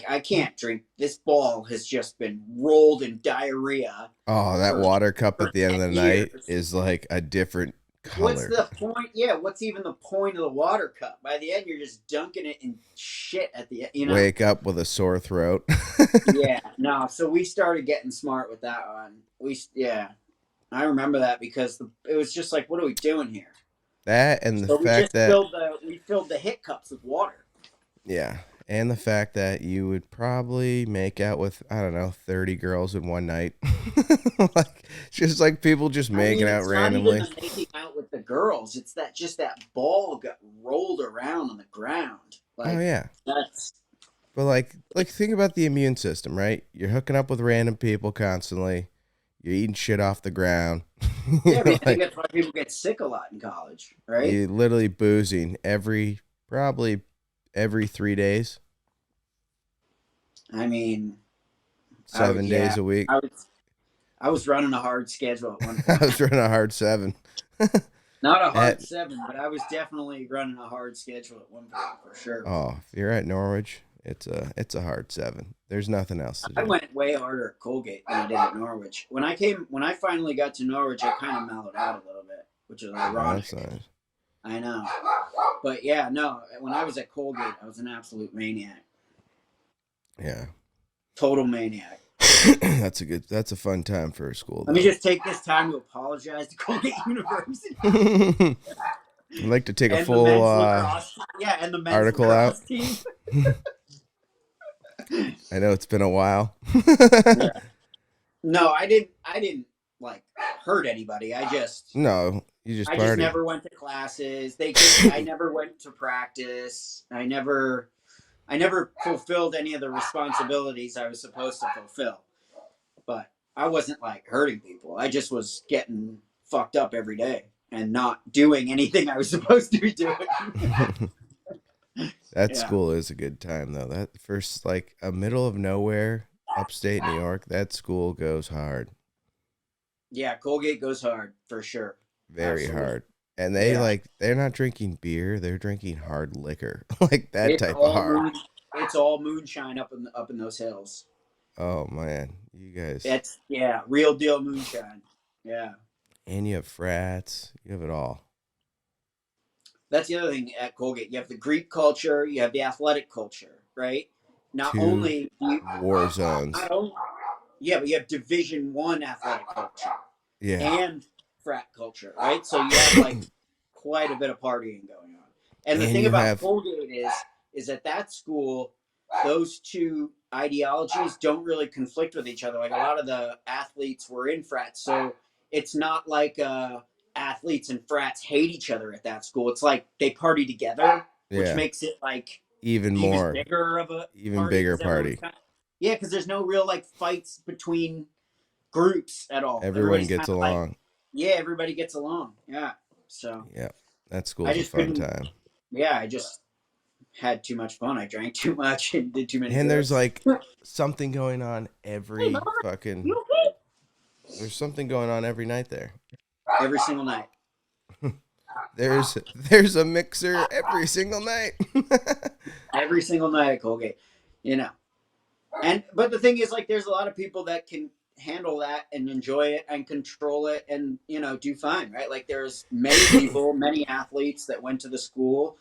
Speaker 6: I can't drink. This ball has just been rolled in diarrhea.
Speaker 5: Oh, that water cup at the end of the night is like a different
Speaker 6: what's
Speaker 5: color.
Speaker 6: the point? Yeah, what's even the point of the water cup? By the end, you're just dunking it in shit at the end, you know?
Speaker 5: Wake up with a sore throat.
Speaker 6: Yeah, no. So we started getting smart with that one. Yeah, I remember that because it was just like, what are we doing here?
Speaker 5: That and the
Speaker 6: So
Speaker 5: fact that
Speaker 6: we filled the hit cups with water.
Speaker 5: yeah, and the fact that you would probably make out with, I don't know, 30 girls in one night. Like just like people just making out
Speaker 6: It's
Speaker 5: randomly.
Speaker 6: not even the making out with the girls. It's that ball got rolled around on the ground. Like
Speaker 5: Oh yeah.
Speaker 6: that's
Speaker 5: But like think about the immune system, right? You're hooking up with random people constantly. You're eating shit off the ground.
Speaker 6: yeah. I mean, I think
Speaker 5: Like
Speaker 6: that's why people get sick a lot in college, right?
Speaker 5: you literally boozing probably every 3 days,
Speaker 6: I mean,
Speaker 5: 7 days a week.
Speaker 6: I was running a hard schedule at one
Speaker 5: I
Speaker 6: point.
Speaker 5: was running a hard 7.
Speaker 6: Not a hard
Speaker 5: At,
Speaker 6: 7, but I was definitely running a hard schedule at one point for sure.
Speaker 5: oh, if you're at Norwich, it's a hard 7. There's nothing else to do.
Speaker 6: I went way harder at Colgate than I did at Norwich. When I finally got to Norwich, I kind of mellowed out a little bit, which is
Speaker 5: Oh,
Speaker 6: ironic.
Speaker 5: that's nice.
Speaker 6: I know, but yeah, no. When I was at Colgate, I was an absolute maniac,
Speaker 5: Yeah.
Speaker 6: total maniac.
Speaker 5: That's a fun time for a school.
Speaker 6: Let me just take this time to apologize to Colgate University.
Speaker 5: I'd like to take a
Speaker 6: And
Speaker 5: full
Speaker 6: the men's lacrosse, and the men's
Speaker 5: article
Speaker 6: lacrosse
Speaker 5: out.
Speaker 6: team.
Speaker 5: I know it's been a while.
Speaker 6: Yeah. No, I didn't like hurt anybody.
Speaker 5: No, you just
Speaker 6: I
Speaker 5: party.
Speaker 6: just never went to classes. I never went to practice. I never fulfilled any of the responsibilities I was supposed to fulfill. But I wasn't like hurting people. I just was getting fucked up every day and not doing anything I was supposed to be doing.
Speaker 5: That school is a good time though. That first like a middle of nowhere, upstate New York, that school goes hard.
Speaker 6: Yeah, Colgate goes hard for sure.
Speaker 5: Very
Speaker 6: Absolutely.
Speaker 5: hard. And they're not drinking beer, they're drinking hard liquor. Like that
Speaker 6: It's
Speaker 5: type of
Speaker 6: all
Speaker 5: hard.
Speaker 6: It's all moonshine up in those hills.
Speaker 5: Oh man, you guys.
Speaker 6: That's real deal moonshine. Yeah.
Speaker 5: And you have frats, you have it all.
Speaker 6: That's the other thing at Colgate. You have the Greek culture, you have the athletic culture, right? Not
Speaker 5: Two
Speaker 6: only do you,
Speaker 5: war zones.
Speaker 6: not only, yeah, but you have Division One athletic culture
Speaker 5: Yeah.
Speaker 6: and frat culture, right? So you have like quite a bit of partying going on. And the thing about Colgate is that school, those two ideologies don't really conflict with each other. Like a lot of the athletes were in frats, so it's not like athletes and frats hate each other at that school. It's like they party together, which makes it like
Speaker 5: even
Speaker 6: bigger of a
Speaker 5: bigger party.
Speaker 6: Yeah, because there's no real like fights between groups at all.
Speaker 5: Everyone gets along.
Speaker 6: Everybody gets along. Yeah. So
Speaker 5: yeah, that school's a fun time.
Speaker 6: Yeah, I just had too much fun. I drank too much and did too many.
Speaker 5: And
Speaker 6: drugs.
Speaker 5: there's like something going on every fucking.
Speaker 6: You okay?
Speaker 5: There's something going on every night there.
Speaker 6: Every single night.
Speaker 5: There's a mixer every single night.
Speaker 6: Every single night at Colgate, you know. But the thing is, like, there's a lot of people that can handle that and enjoy it and control it and, you know, do fine, right? Like, there's many people, many athletes that went to the school,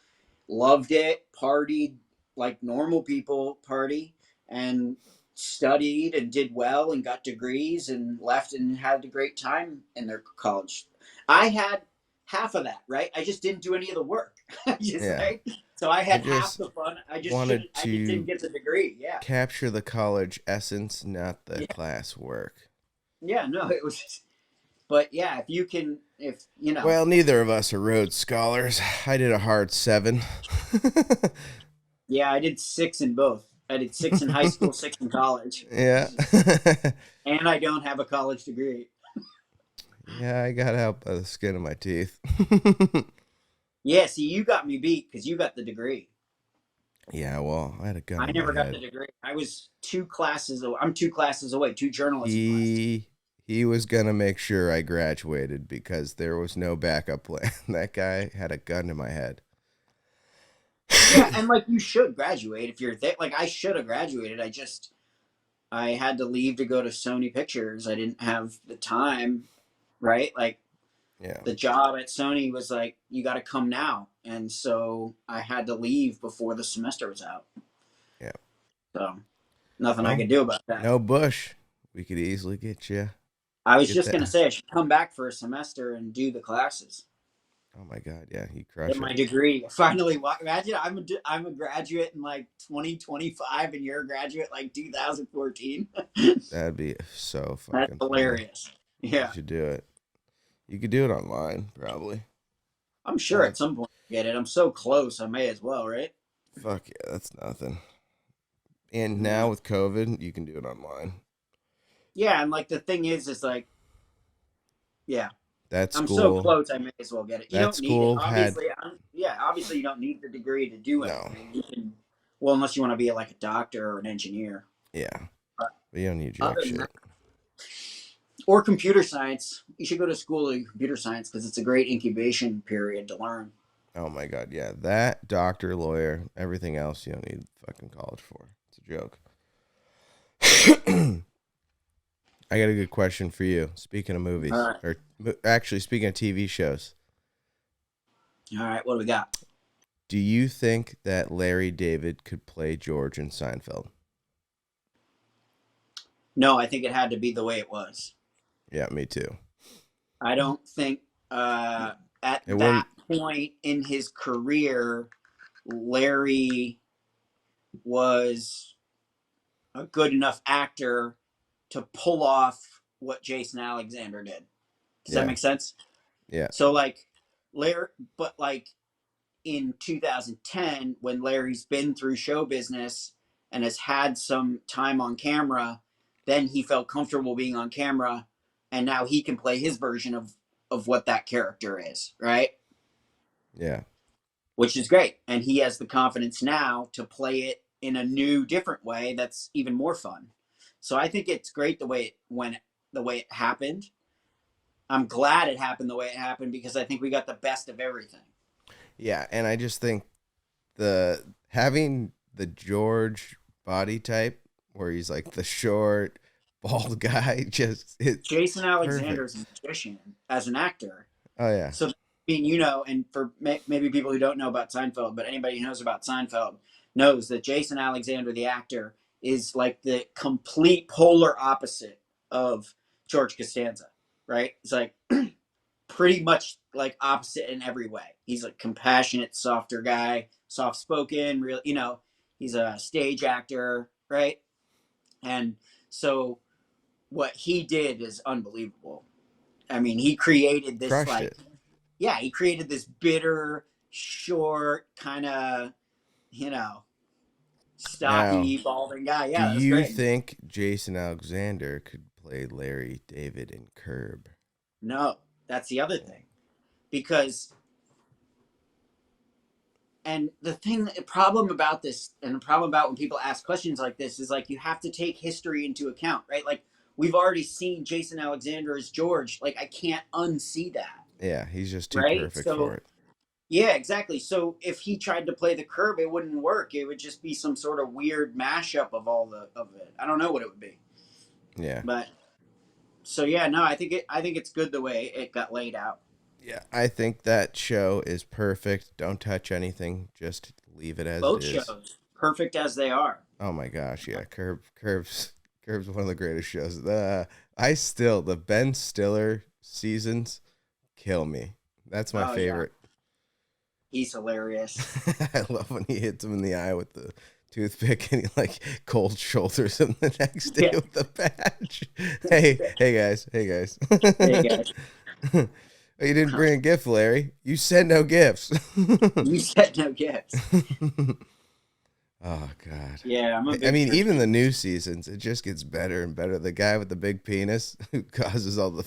Speaker 6: loved it, partied like normal people party, and studied and did well and got degrees and left and had a great time in their college. I had half of that, right? I just didn't do any of the work. Right? So I had half the fun. I just didn't get the degree. Yeah.
Speaker 5: Capture the college essence, not the class work.
Speaker 6: Yeah, no, it was. But yeah, if you know.
Speaker 5: Well, neither of us are Rhodes Scholars. I did a hard 7.
Speaker 6: Yeah, I did 6 in both. I did 6 in high school, 6 in college.
Speaker 5: Yeah.
Speaker 6: And I don't have a college degree.
Speaker 5: Yeah, I got out by the skin of my teeth.
Speaker 6: Yeah, see, you got me beat because you got the degree.
Speaker 5: Yeah, well, I had a gun.
Speaker 6: I never got the degree. I was 2 classes away. I'm 2 classes away, 2 journalism classes.
Speaker 5: He was going to make sure I graduated because there was no backup plan. That guy had a gun to my head.
Speaker 6: Yeah, and like you should graduate if you're there. Like I should have graduated. I had to leave to go to Sony Pictures. I didn't have the time, right? Like
Speaker 5: Yeah.
Speaker 6: The job at Sony was like, you got to come now. And so I had to leave before the semester was out.
Speaker 5: Yeah.
Speaker 6: So nothing I
Speaker 5: Well,
Speaker 6: could do about that.
Speaker 5: no Bush. We could easily get you.
Speaker 6: I was
Speaker 5: Get
Speaker 6: just
Speaker 5: that.
Speaker 6: going to say I should come back for a semester and do the classes.
Speaker 5: Oh my God. Yeah. You crush
Speaker 6: Get
Speaker 5: it.
Speaker 6: my degree. Finally, imagine I'm a graduate in like 2025 and you're a graduate like 2014.
Speaker 5: That'd be so
Speaker 6: That's
Speaker 5: fucking
Speaker 6: hilarious.
Speaker 5: funny.
Speaker 6: Yeah.
Speaker 5: You should do it. You could do it online, probably.
Speaker 6: I'm sure at some point I get it. I'm so close. I may as well, right?
Speaker 5: Fuck yeah. That's nothing. And now with COVID, you can do it online.
Speaker 6: Yeah. And like the thing is like, yeah.
Speaker 5: That school.
Speaker 6: I'm so close. I may as well get it. You
Speaker 5: that
Speaker 6: don't need
Speaker 5: school
Speaker 6: it.
Speaker 5: had-
Speaker 6: Obviously, you don't need the degree to do
Speaker 5: No.
Speaker 6: anything. You can, well, unless you want to be like a doctor or an engineer.
Speaker 5: Yeah.
Speaker 6: But
Speaker 5: But you don't need jack
Speaker 6: other than
Speaker 5: shit.
Speaker 6: that- or computer science. You should go to school in computer science because it's a great incubation period to learn.
Speaker 5: Oh my God. Yeah. That, doctor, lawyer, everything else you don't need fucking college for. It's a joke. I got a good question for you. Speaking of movies,
Speaker 6: All right.
Speaker 5: or actually speaking of TV shows,
Speaker 6: All right, what do we got?
Speaker 5: do you think that Larry David could play George in Seinfeld?
Speaker 6: No, I think it had to be the way it was.
Speaker 5: Yeah, me too.
Speaker 6: I don't think at
Speaker 5: It
Speaker 6: that point in his career, Larry was a good enough actor to pull off what Jason Alexander did. Does that make sense?
Speaker 5: Yeah.
Speaker 6: So like Larry, but like in 2010, when Larry's been through show business and has had some time on camera, then he felt comfortable being on camera, and now he can play his version of what that character is, right?
Speaker 5: Yeah.
Speaker 6: Which is great. And he has the confidence now to play it in a new, different way that's even more fun. So I think it's great the way it happened. I'm glad it happened the way it happened because I think we got the best of everything.
Speaker 5: Yeah, and I just think having the George body type where he's like the short, bald guy,
Speaker 6: Jason Alexander's a magician as an actor.
Speaker 5: Oh yeah.
Speaker 6: So I mean, and for maybe people who don't know about Seinfeld, but anybody who knows about Seinfeld knows that Jason Alexander, the actor, is like the complete polar opposite of George Costanza, right? It's like pretty much like opposite in every way. He's a compassionate, softer guy, soft-spoken, real, he's a stage actor, right? And so what he did is unbelievable. I mean, he created this he created this bitter, short, kind of, stocky, balding guy. Yeah,
Speaker 5: do you
Speaker 6: great.
Speaker 5: think Jason Alexander could play Larry David in Curb?
Speaker 6: No, that's the other thing. Because, and the problem about this, and the problem about when people ask questions like this is like, you have to take history into account, right? Like, we've already seen Jason Alexander as George. Like, I can't unsee that.
Speaker 5: Yeah, he's just too perfect for it.
Speaker 6: Yeah, exactly. So if he tried to play the Curb, it wouldn't work. It would just be some sort of weird mashup of of it. I don't know what it would be.
Speaker 5: Yeah.
Speaker 6: But so yeah, no, I think it's good the way it got laid out.
Speaker 5: Yeah, I think that show is perfect. Don't touch anything. Just leave it as
Speaker 6: Both
Speaker 5: it is.
Speaker 6: shows, perfect as they are.
Speaker 5: Oh my gosh, yeah. Curb's one of the greatest shows. The Ben Stiller seasons kill me. That's my favorite.
Speaker 6: Yeah. He's hilarious.
Speaker 5: I love when he hits him in the eye with the toothpick and he like cold shoulders him the next day with the patch. Hey guys.
Speaker 6: Hey guys.
Speaker 5: Oh, you didn't bring a gift, Larry. You said no gifts.
Speaker 6: You said no gifts.
Speaker 5: Oh God.
Speaker 6: Yeah,
Speaker 5: even the new seasons, it just gets better and better. The guy with the big penis who causes all the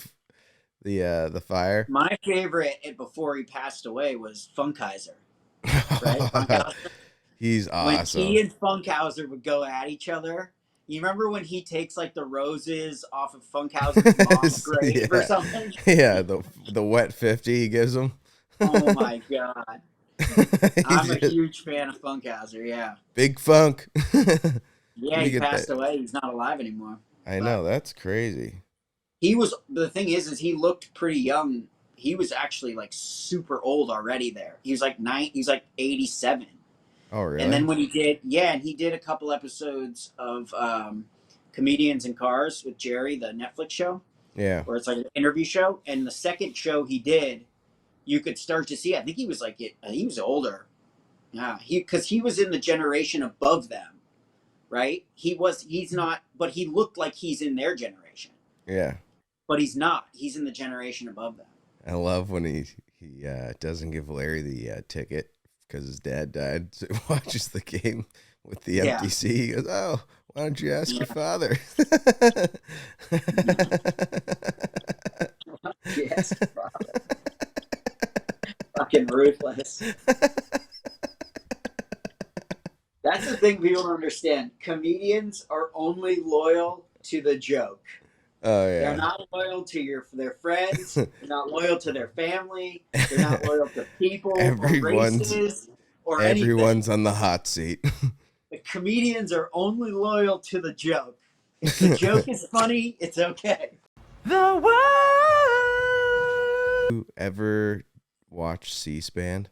Speaker 5: fire.
Speaker 6: My favorite before he passed away was Funkhauser. Right? Funkhauser.
Speaker 5: He's awesome.
Speaker 6: When he and Funkhauser would go at each other. You remember when he takes like the roses off of Funkhauser's mom's grave or something?
Speaker 5: Yeah, the wet 50 he gives him.
Speaker 6: Oh my God. I'm a huge fan of Funkhauser, yeah.
Speaker 5: Big Funk.
Speaker 6: Yeah, he passed away. He's not alive anymore.
Speaker 5: I know, that's crazy.
Speaker 6: The thing is he looked pretty young he was actually like super old already there. He was like 87.
Speaker 5: Oh, really?
Speaker 6: And then when he did, and he did a couple episodes of Comedians in Cars with Jerry, the Netflix show.
Speaker 5: Yeah.
Speaker 6: Where it's like an interview show. And the second show he did, you could start to see, I think he was he was older. Yeah. Because he was in the generation above them, right? He's not, but he looked like he's in their generation.
Speaker 5: Yeah.
Speaker 6: But he's not. He's in the generation above them.
Speaker 5: I love when he doesn't give Larry the ticket because his dad died. So he watches the game with the empty seat. He goes, "Oh, why don't you ask your father?"
Speaker 6: Yes, fucking ruthless. That's the thing people don't understand. Comedians are only loyal to the joke.
Speaker 5: Oh yeah.
Speaker 6: They're not loyal to their friends. They're not loyal to their family. They're not loyal to people or races or anything.
Speaker 5: Everyone's on the hot seat.
Speaker 6: The comedians are only loyal to the joke. If the joke is funny, it's okay.
Speaker 5: The world. You ever watch C-SPAN?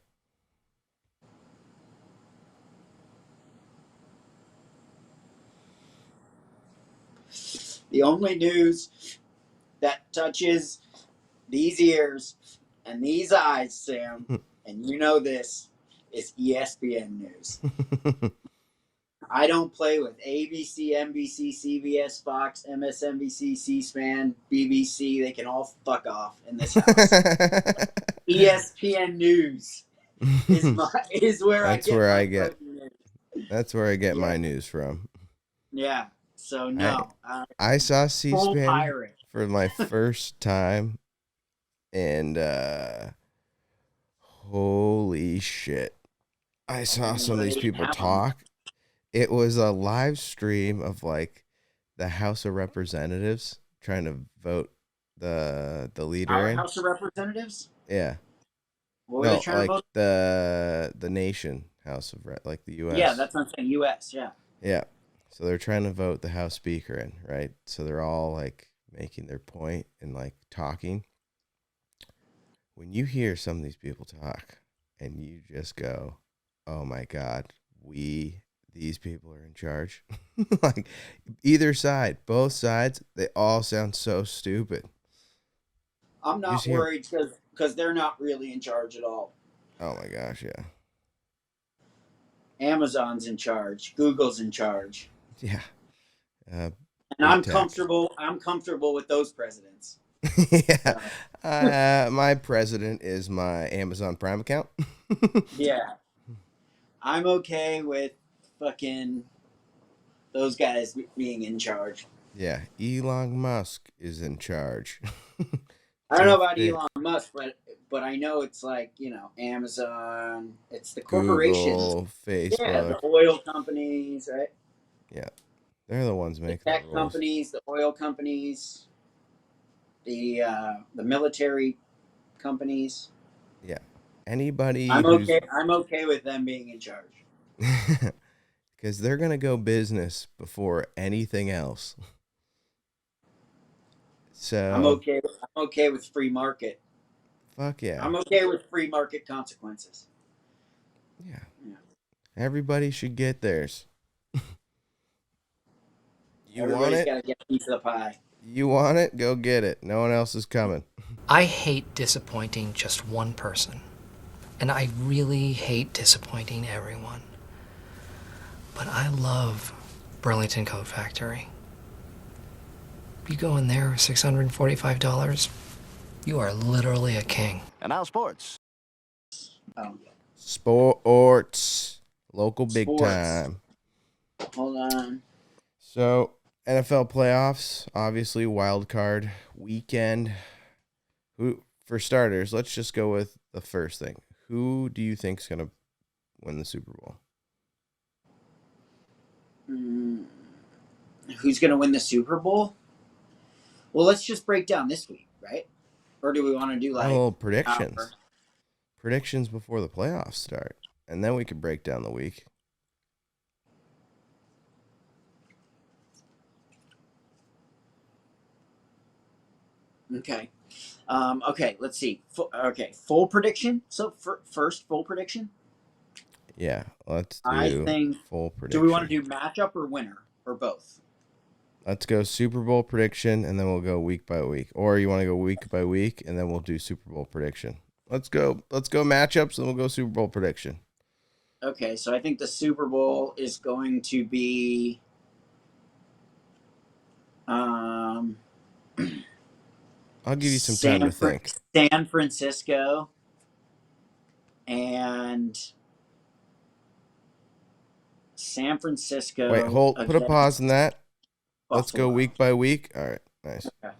Speaker 6: The only news that touches these ears and these eyes, Sam, and you know this, is ESPN news. I don't play with ABC, NBC, CBS, Fox, MSNBC, C-SPAN, BBC. They can all fuck off in this house. ESPN news is where I get.
Speaker 5: That's where I get my news from.
Speaker 6: Yeah. So no.
Speaker 5: I saw C-SPAN for my first time, and holy shit! I saw some of these people talk. It was a live stream of like the House of Representatives trying to vote the leader in.
Speaker 6: House of Representatives?
Speaker 5: Yeah.
Speaker 6: What were they trying to vote?
Speaker 5: The nation House of like the U.S.
Speaker 6: Yeah, that's what I'm saying. U.S. Yeah.
Speaker 5: Yeah. So they're trying to vote the House Speaker in, right? So they're all like making their point and like talking. When you hear some of these people talk and you just go, "Oh my God, these people are in charge." Like either side, both sides, they all sound so stupid.
Speaker 6: I'm not worried because they're not really in charge at all.
Speaker 5: Oh my gosh, yeah.
Speaker 6: Amazon's in charge. Google's in charge.
Speaker 5: Yeah.
Speaker 6: And I'm comfortable with those presidents.
Speaker 5: Yeah. My president is my Amazon Prime account.
Speaker 6: Yeah. I'm okay with fucking those guys being in charge.
Speaker 5: Yeah. Elon Musk is in charge.
Speaker 6: I don't know about Elon Musk, but I know it's like, Amazon, it's the corporations.
Speaker 5: Google, Facebook.
Speaker 6: Yeah, the oil companies, right?
Speaker 5: Yeah. They're the ones making
Speaker 6: the tech
Speaker 5: the rules.
Speaker 6: Companies, the oil companies, the military companies.
Speaker 5: Yeah. Anybody
Speaker 6: I'm okay with them being in charge.
Speaker 5: Because they're going to go business before anything else. So
Speaker 6: I'm okay with free market.
Speaker 5: Fuck yeah.
Speaker 6: I'm okay with free market consequences.
Speaker 5: Yeah. Everybody should get theirs.
Speaker 6: Everybody's got to get a piece of the pie.
Speaker 5: You want it? Go get it. No one else is coming.
Speaker 9: I hate disappointing just one person. And I really hate disappointing everyone. But I love Burlington Coat Factory. You go in there with $645, you are literally a king.
Speaker 10: And now sports.
Speaker 5: Sports. Local big time.
Speaker 6: Hold on.
Speaker 5: So, NFL playoffs, obviously wild card weekend. For starters, let's just go with the first thing. Who do you think's going to win the Super Bowl?
Speaker 6: Who's going to win the Super Bowl? Well, let's just break down this week, right? Or do we want to do like
Speaker 5: predictions? Predictions before the playoffs start, and then we can break down the week.
Speaker 6: Okay. Okay, let's see. Full prediction. So first full prediction.
Speaker 5: Yeah, let's
Speaker 6: I
Speaker 5: do
Speaker 6: think.
Speaker 5: full
Speaker 6: Do
Speaker 5: prediction.
Speaker 6: we want to do matchup or winner or both?
Speaker 5: Let's go Super Bowl prediction, and then we'll go week by week. Or you want to go week by week, and then we'll do Super Bowl prediction. Let's go matchups, and we'll go Super Bowl prediction.
Speaker 6: Okay, so I think the Super Bowl is going to be.
Speaker 5: I'll give you some time to think.
Speaker 6: San Francisco and San Francisco.
Speaker 5: Wait, put a pause on that.
Speaker 6: Buffalo.
Speaker 5: Let's go week by week. All right, nice.
Speaker 6: Okay.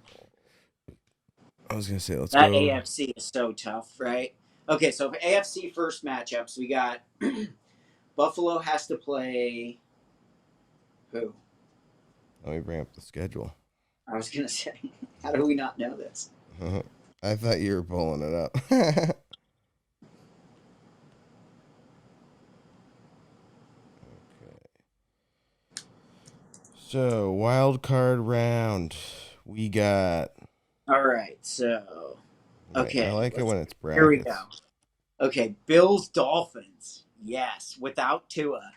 Speaker 5: I was gonna say let's
Speaker 6: that
Speaker 5: go.
Speaker 6: AFC is so tough, right? Okay, so for AFC first matchups, we got Buffalo has to play who?
Speaker 5: Let me bring up the schedule.
Speaker 6: I was gonna say, how do we not know this?
Speaker 5: I thought you were pulling it up. So, wild card round. We got.
Speaker 6: All right, so. Okay.
Speaker 5: I like it when it's brackets.
Speaker 6: Here we go. Okay, Bills Dolphins. Yes, without Tua.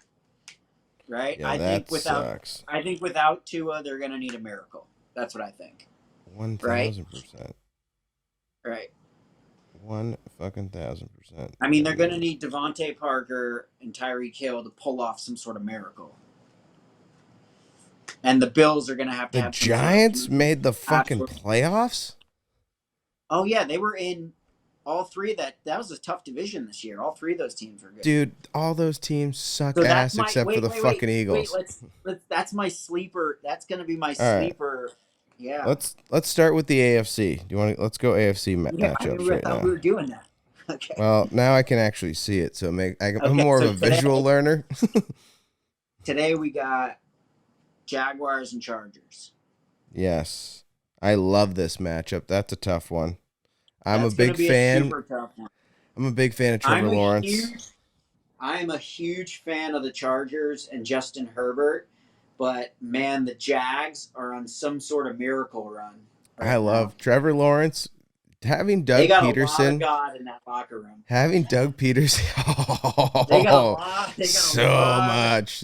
Speaker 6: Right?
Speaker 5: Yeah, that sucks.
Speaker 6: I think without Tua, they're going to need a miracle. That's what I think.
Speaker 5: 1,000%.
Speaker 6: Right.
Speaker 5: 1,000%.
Speaker 6: I mean, they're going to need Devontae Parker and Tyreek Hill to pull off some sort of miracle. And the Bills are going to have to
Speaker 5: The Giants made the fucking playoffs?
Speaker 6: Oh, yeah. They were in all three of that. That was a tough division this year. All three of those teams were good.
Speaker 5: Dude, all those teams suck ass except for the fucking Eagles.
Speaker 6: That's my sleeper. That's going to be my sleeper. Yeah.
Speaker 5: Let's start with the AFC. Do you want to? Let's go AFC matchups right now.
Speaker 6: We were doing that. Okay.
Speaker 5: Well, now I can actually see it, so I'm more of a visual learner.
Speaker 6: Today we got Jaguars and Chargers.
Speaker 5: Yes. I love this matchup. That's a tough one. I'm a big fan.
Speaker 6: Super tough one.
Speaker 5: I'm a big fan of Trevor Lawrence.
Speaker 6: I'm a huge fan of the Chargers and Justin Herbert, but man, the Jags are on some sort of miracle run.
Speaker 5: I love Trevor Lawrence. Having Doug Peterson.
Speaker 6: A lot of God in that locker room.
Speaker 5: Having Doug Peterson.
Speaker 6: They got a lot.
Speaker 5: So much.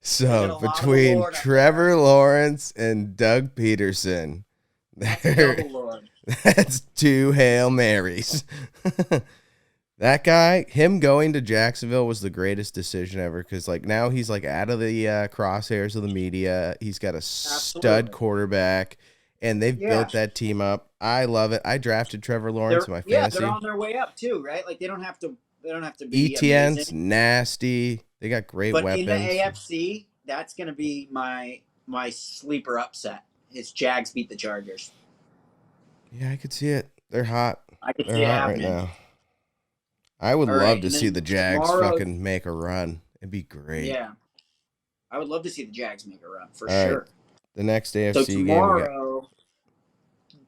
Speaker 5: So between Trevor Lawrence and Doug Peterson, that's two Hail Marys. That guy, him going to Jacksonville was the greatest decision ever because now he's out of the crosshairs of the media. He's got a stud quarterback, and they've built that team up. I love it. I drafted Trevor Lawrence in my fantasy.
Speaker 6: Yeah, they're on their way up too, right? They don't have to. They don't have to be.
Speaker 5: ETN's
Speaker 6: amazing.
Speaker 5: Nasty. They got great weapons.
Speaker 6: But in the AFC, that's going to be my sleeper upset. It's Jags beat the Chargers.
Speaker 5: Yeah, I could see it. They're hot.
Speaker 6: I could see it happening
Speaker 5: right now. I would love to see the Jags fucking make a run. It'd be great.
Speaker 6: Yeah. I would love to see the Jags make a run, for
Speaker 5: All
Speaker 6: sure.
Speaker 5: Right. The next AFC
Speaker 6: so tomorrow,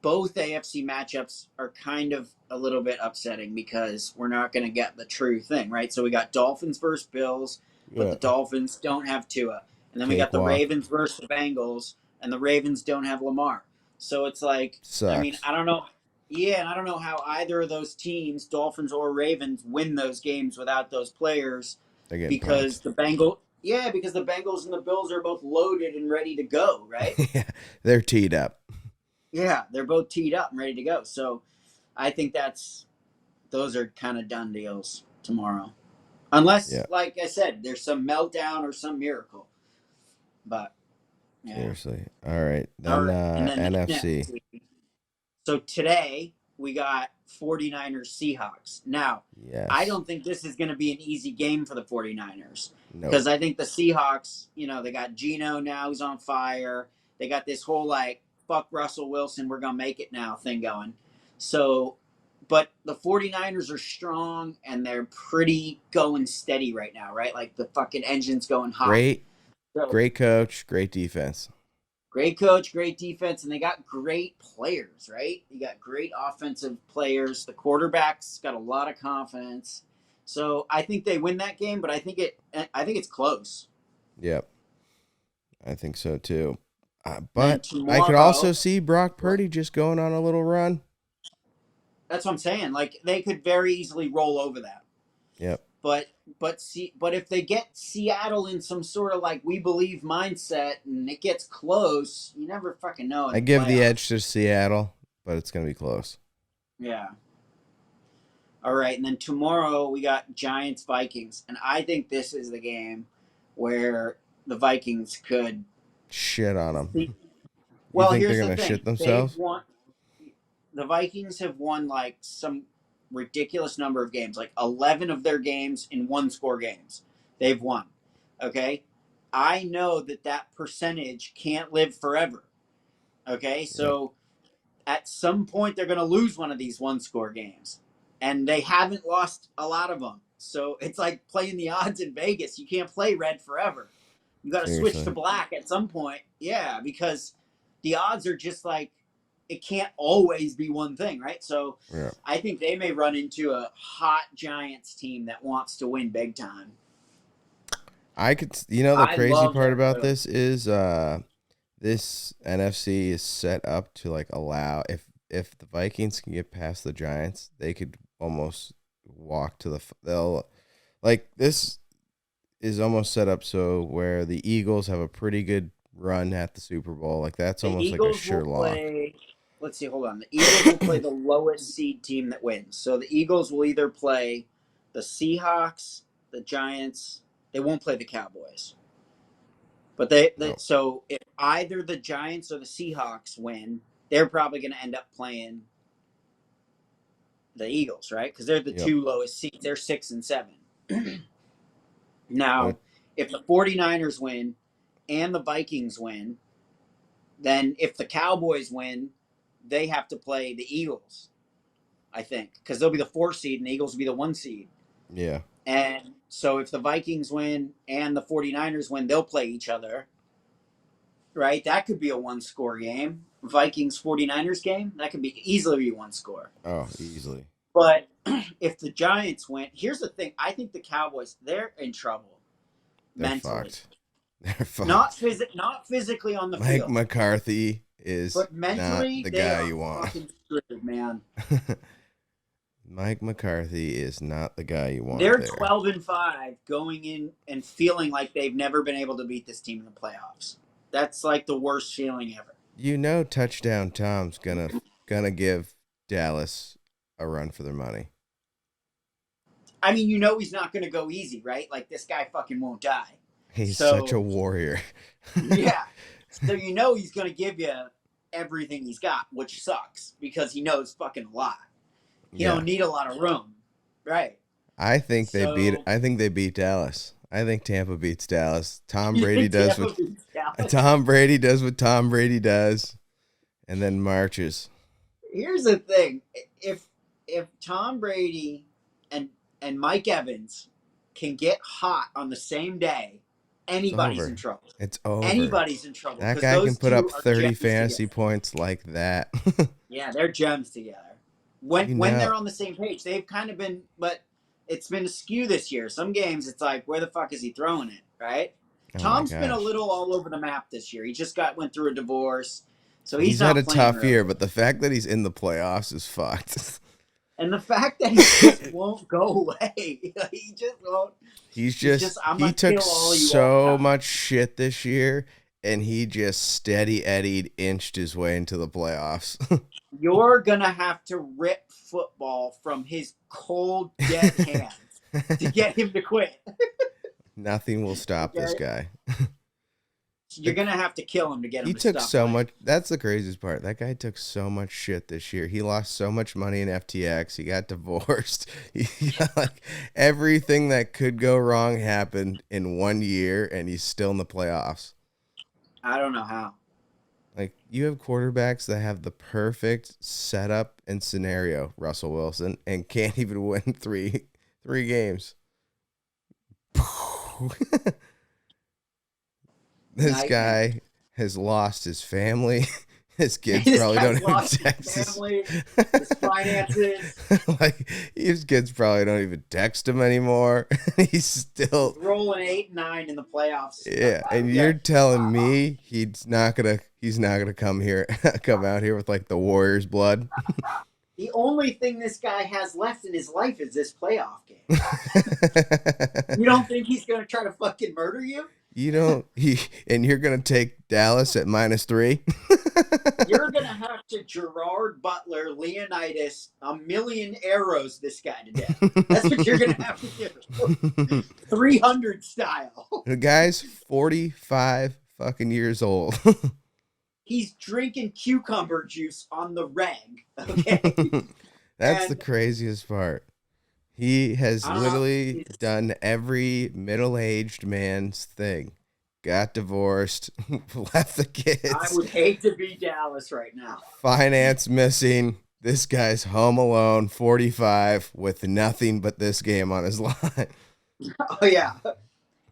Speaker 6: both AFC matchups are kind of a little bit upsetting because we're not going to get the true thing, right? So we got Dolphins versus Bills, but the Dolphins don't have Tua. And then we got the Ravens versus the Bengals, and the Ravens don't have Lamar. So it's
Speaker 5: Sucks.
Speaker 6: I mean, I don't know. Yeah, and I don't know how either of those teams, Dolphins or Ravens, win those games without those players because the Bengals and the Bills are both loaded and ready to go, right?
Speaker 5: Yeah, they're teed up.
Speaker 6: Yeah, they're both teed up and ready to go. So I think those are kind of done deals tomorrow. Unless, like I said, there's some meltdown or some miracle. But, yeah.
Speaker 5: Seriously. All right. Then NFC.
Speaker 6: So today we got 49ers Seahawks. Now, I don't think this is going to be an easy game for the 49ers. Because I think the Seahawks, they got Geno now who's on fire. They got this whole fuck Russell Wilson, we're going to make it now thing going. So, but the 49ers are strong and they're pretty going steady right now, right? The fucking engine's going hot.
Speaker 5: Great coach, great defense.
Speaker 6: Great coach, great defense, and they got great players, right? You got great offensive players. The quarterback's got a lot of confidence. So I think they win that game, but I think it's close.
Speaker 5: Yep. I think so too. But tomorrow, I could also see Brock Purdy just going on a little run.
Speaker 6: That's what I'm saying. Like they could very easily roll over that.
Speaker 5: Yep.
Speaker 6: But if they get Seattle in some sort of like we believe mindset and it gets close, you never fucking know.
Speaker 5: I give the edge to Seattle, but it's gonna be close.
Speaker 6: Yeah. All right, and then tomorrow we got Giants Vikings, and I think this is the game where the Vikings could
Speaker 5: shit on them.
Speaker 6: Well,
Speaker 5: you think
Speaker 6: here's
Speaker 5: they're
Speaker 6: the
Speaker 5: gonna
Speaker 6: thing:
Speaker 5: shit themselves?
Speaker 6: The Vikings have won like some ridiculous number of games, like 11 of their games in one-score games. They've won. Okay, I know that percentage can't live forever. Okay, so at some point they're going to lose one of these one-score games, and they haven't lost a lot of them. So it's like playing the odds in Vegas. You can't play red forever. You got to switch to black at some point. Yeah, because the odds are just like it can't always be one thing, right? So I think they may run into a hot Giants team that wants to win big time.
Speaker 5: The crazy part about this is this NFC is set up to like allow if the Vikings can get past the Giants, they could almost walk to this is almost set up so where the Eagles have a pretty good run at the Super Bowl. Like that's almost like a sure lock.
Speaker 6: Let's see, hold on. The Eagles will play the lowest seed team that wins. So the Eagles will either play the Seahawks, the Giants. They won't play the Cowboys. But so if either the Giants or the Seahawks win, they're probably going to end up playing the Eagles, right? Because they're the two lowest seeds. They're 6 and 7. Now, if the 49ers win and the Vikings win, then if the Cowboys win, they have to play the Eagles, I think, because they'll be the 4 seed and the Eagles will be the 1 seed.
Speaker 5: Yeah.
Speaker 6: And so if the Vikings win and the 49ers win, they'll play each other, right? That could be a 1-score game. Vikings 49ers game, that could be easily be 1 score.
Speaker 5: Oh, easily.
Speaker 6: But if the Giants win, here's the thing. I think the Cowboys, they're in trouble.
Speaker 5: They're
Speaker 6: mentally.
Speaker 5: Fucked. They're fucked.
Speaker 6: Not physically on the
Speaker 5: Mike
Speaker 6: field.
Speaker 5: Mike McCarthy is
Speaker 6: but mentally,
Speaker 5: not the
Speaker 6: they
Speaker 5: guy
Speaker 6: are
Speaker 5: you want.
Speaker 6: Fucking screwed, man.
Speaker 5: Mike McCarthy is not the guy you want.
Speaker 6: They're 12-5 going in and feeling like they've never been able to beat this team in the playoffs. That's like the worst feeling ever.
Speaker 5: Touchdown Tom's gonna give Dallas a run for their money.
Speaker 6: I mean, he's not going to go easy, right? Like, this guy fucking won't die.
Speaker 5: He's such a warrior.
Speaker 6: Yeah. So he's going to give you everything he's got, which sucks because he knows fucking a lot. He don't need a lot of room, right?
Speaker 5: I think they beat Dallas. I think Tampa beats Dallas. Tom Brady does what Tom Brady does, and then marches.
Speaker 6: Here's the thing: if Tom Brady and Mike Evans can get hot on the same day, anybody's in trouble.
Speaker 5: It's over.
Speaker 6: Anybody's in trouble.
Speaker 5: That guy can put up 30 fantasy points like that.
Speaker 6: Yeah, they're gems together. When they're on the same page, they've kind of been, but it's been askew this year. Some games, it's like, where the fuck is he throwing it, right? Tom's been a little all over the map this year. He just went through a divorce, so he's not
Speaker 5: had a
Speaker 6: playing
Speaker 5: tough
Speaker 6: really.
Speaker 5: Year. But the fact that he's in the playoffs is fucked.
Speaker 6: And the fact that he just won't go away, he just won't.
Speaker 5: He took so much shit this year, and he just steady Eddied, inched his way into the playoffs.
Speaker 6: You're gonna have to rip football from his cold, dead hands to get him to quit.
Speaker 5: Nothing will stop this guy.
Speaker 6: You're gonna have to kill him to get him.
Speaker 5: He
Speaker 6: to
Speaker 5: took
Speaker 6: stop
Speaker 5: so
Speaker 6: playing.
Speaker 5: much. That's the craziest part. That guy took so much shit this year. He lost so much money in FTX. He got divorced. Everything that could go wrong happened in 1 year, and he's still in the playoffs.
Speaker 6: I don't know how.
Speaker 5: Like, you have quarterbacks that have the perfect setup and scenario, Russell Wilson, and can't even win three games. This guy has lost his family. His kids probably don't even text his
Speaker 6: family, his finances.
Speaker 5: His kids probably don't even text him anymore. He's
Speaker 6: rolling 8-9 in the playoffs.
Speaker 5: Yeah, and you're telling me he's not gonna come out here with like the Warriors blood.
Speaker 6: The only thing this guy has left in his life is this playoff game. You don't think he's going to try to fucking murder you?
Speaker 5: You don't, and you're going to take Dallas at -3?
Speaker 6: You're going to have to Gerard Butler, Leonidas, a million arrows this guy to death. That's what you're going to have to do. 300 style.
Speaker 5: The guy's 45 fucking years old.
Speaker 6: He's drinking cucumber juice on the reg. Okay.
Speaker 5: That's the craziest part. He has literally done every middle-aged man's thing. Got divorced, left the kids.
Speaker 6: I would hate to be Dallas right now.
Speaker 5: Finance missing. This guy's home alone, 45, with nothing but this game on his line.
Speaker 6: Oh yeah.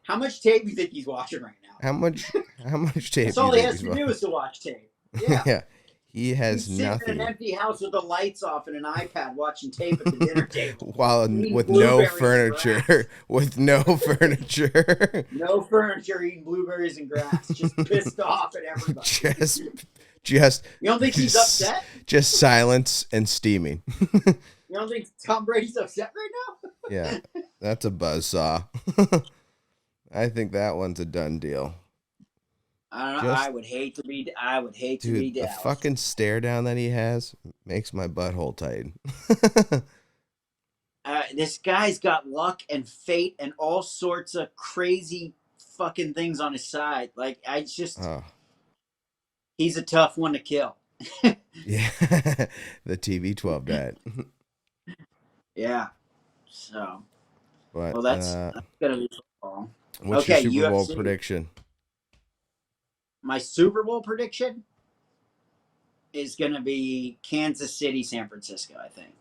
Speaker 6: How much tape do you think he's watching right now?
Speaker 5: How much tape?
Speaker 6: That's all he has to do is to watch tape. Yeah.
Speaker 5: Yeah. He has
Speaker 6: He's
Speaker 5: nothing.
Speaker 6: sitting in an empty house with the lights off and an iPad watching tape at the dinner table.
Speaker 5: While
Speaker 6: Eating
Speaker 5: with no
Speaker 6: blueberries and
Speaker 5: furniture.
Speaker 6: grass.
Speaker 5: With no furniture.
Speaker 6: No furniture, eating blueberries and grass. Just pissed off at everybody.
Speaker 5: Just
Speaker 6: You don't think he's upset?
Speaker 5: Just silence and steaming.
Speaker 6: You don't think Tom Brady's upset right now?
Speaker 5: Yeah. That's a buzzsaw. I think that one's a done deal.
Speaker 6: I don't know. I would hate to be
Speaker 5: Dude, the
Speaker 6: Dallas.
Speaker 5: fucking stare down that he has makes my butthole tighten.
Speaker 6: This guy's got luck and fate and all sorts of crazy fucking things on his side. Like, he's a tough one to kill.
Speaker 5: Yeah. The TV12 died.
Speaker 6: Yeah. So.
Speaker 5: But,
Speaker 6: well, that's gonna be football.
Speaker 5: What's your Super Bowl prediction?
Speaker 6: My Super Bowl prediction is going to be Kansas City, San Francisco, I think.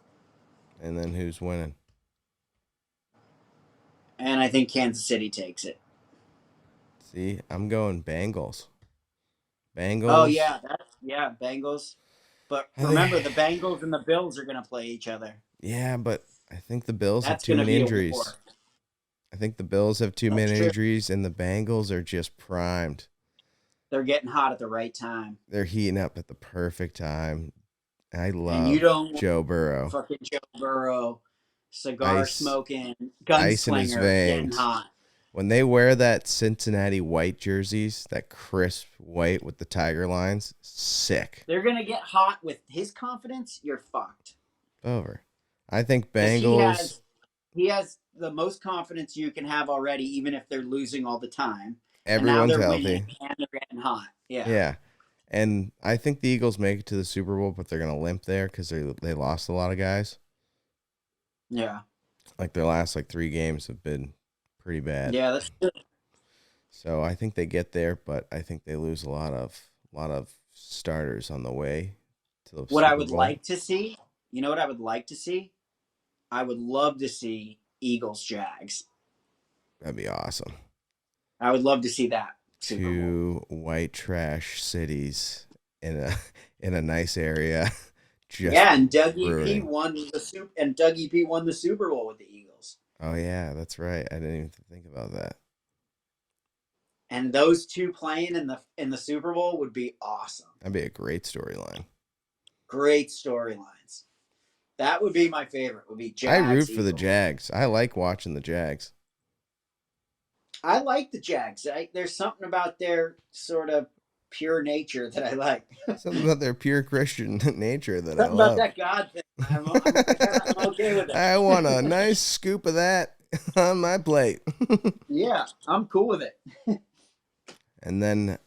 Speaker 5: And then who's winning?
Speaker 6: And I think Kansas City takes it.
Speaker 5: See, I'm going Bengals.
Speaker 6: Oh, yeah. Bengals. But remember, the Bengals and the Bills are going to play each other.
Speaker 5: Yeah, but I think the Bills have too many injuries. I think the Bills have too many injuries, and the Bengals are just primed.
Speaker 6: They're getting hot at the right time.
Speaker 5: They're heating up at the perfect time. I love Joe Burrow.
Speaker 6: Fucking Joe Burrow, cigar smoking, gunslinger, getting hot.
Speaker 5: When they wear that Cincinnati white jerseys, that crisp white with the tiger lines, sick.
Speaker 6: They're going to get hot with his confidence. You're fucked.
Speaker 5: Over. I think Bengals.
Speaker 6: He has the most confidence you can have already, even if they're losing all the time.
Speaker 5: Everyone's healthy.
Speaker 6: And they're getting hot. Yeah.
Speaker 5: Yeah. And I think the Eagles make it to the Super Bowl, but they're going to limp there because they lost a lot of guys.
Speaker 6: Yeah.
Speaker 5: Like their last 3 games have been pretty bad.
Speaker 6: Yeah, that's good.
Speaker 5: So I think they get there, but I think they lose a lot of starters on the way to the Super Bowl.
Speaker 6: What I would like to see, you know what I would like to see? I would love to see Eagles Jags.
Speaker 5: That'd be awesome.
Speaker 6: I would love to see that.
Speaker 5: 2 white trash cities in a nice area.
Speaker 6: And Dougie P won the Super Bowl with the Eagles.
Speaker 5: Oh yeah, that's right. I didn't even think about that.
Speaker 6: And those two playing in the Super Bowl would be awesome.
Speaker 5: That'd be a great storyline.
Speaker 6: Great storylines. That would be my favorite. Would be Jags.
Speaker 5: I root for the Jags. I like watching the Jags.
Speaker 6: I like the Jags. There's something about their sort of pure nature that I like.
Speaker 5: Something about their pure Christian nature that I love.
Speaker 6: Something about that God thing. I'm okay with it.
Speaker 5: I want a nice scoop of that on my plate.
Speaker 6: Yeah, I'm cool with it.
Speaker 5: And then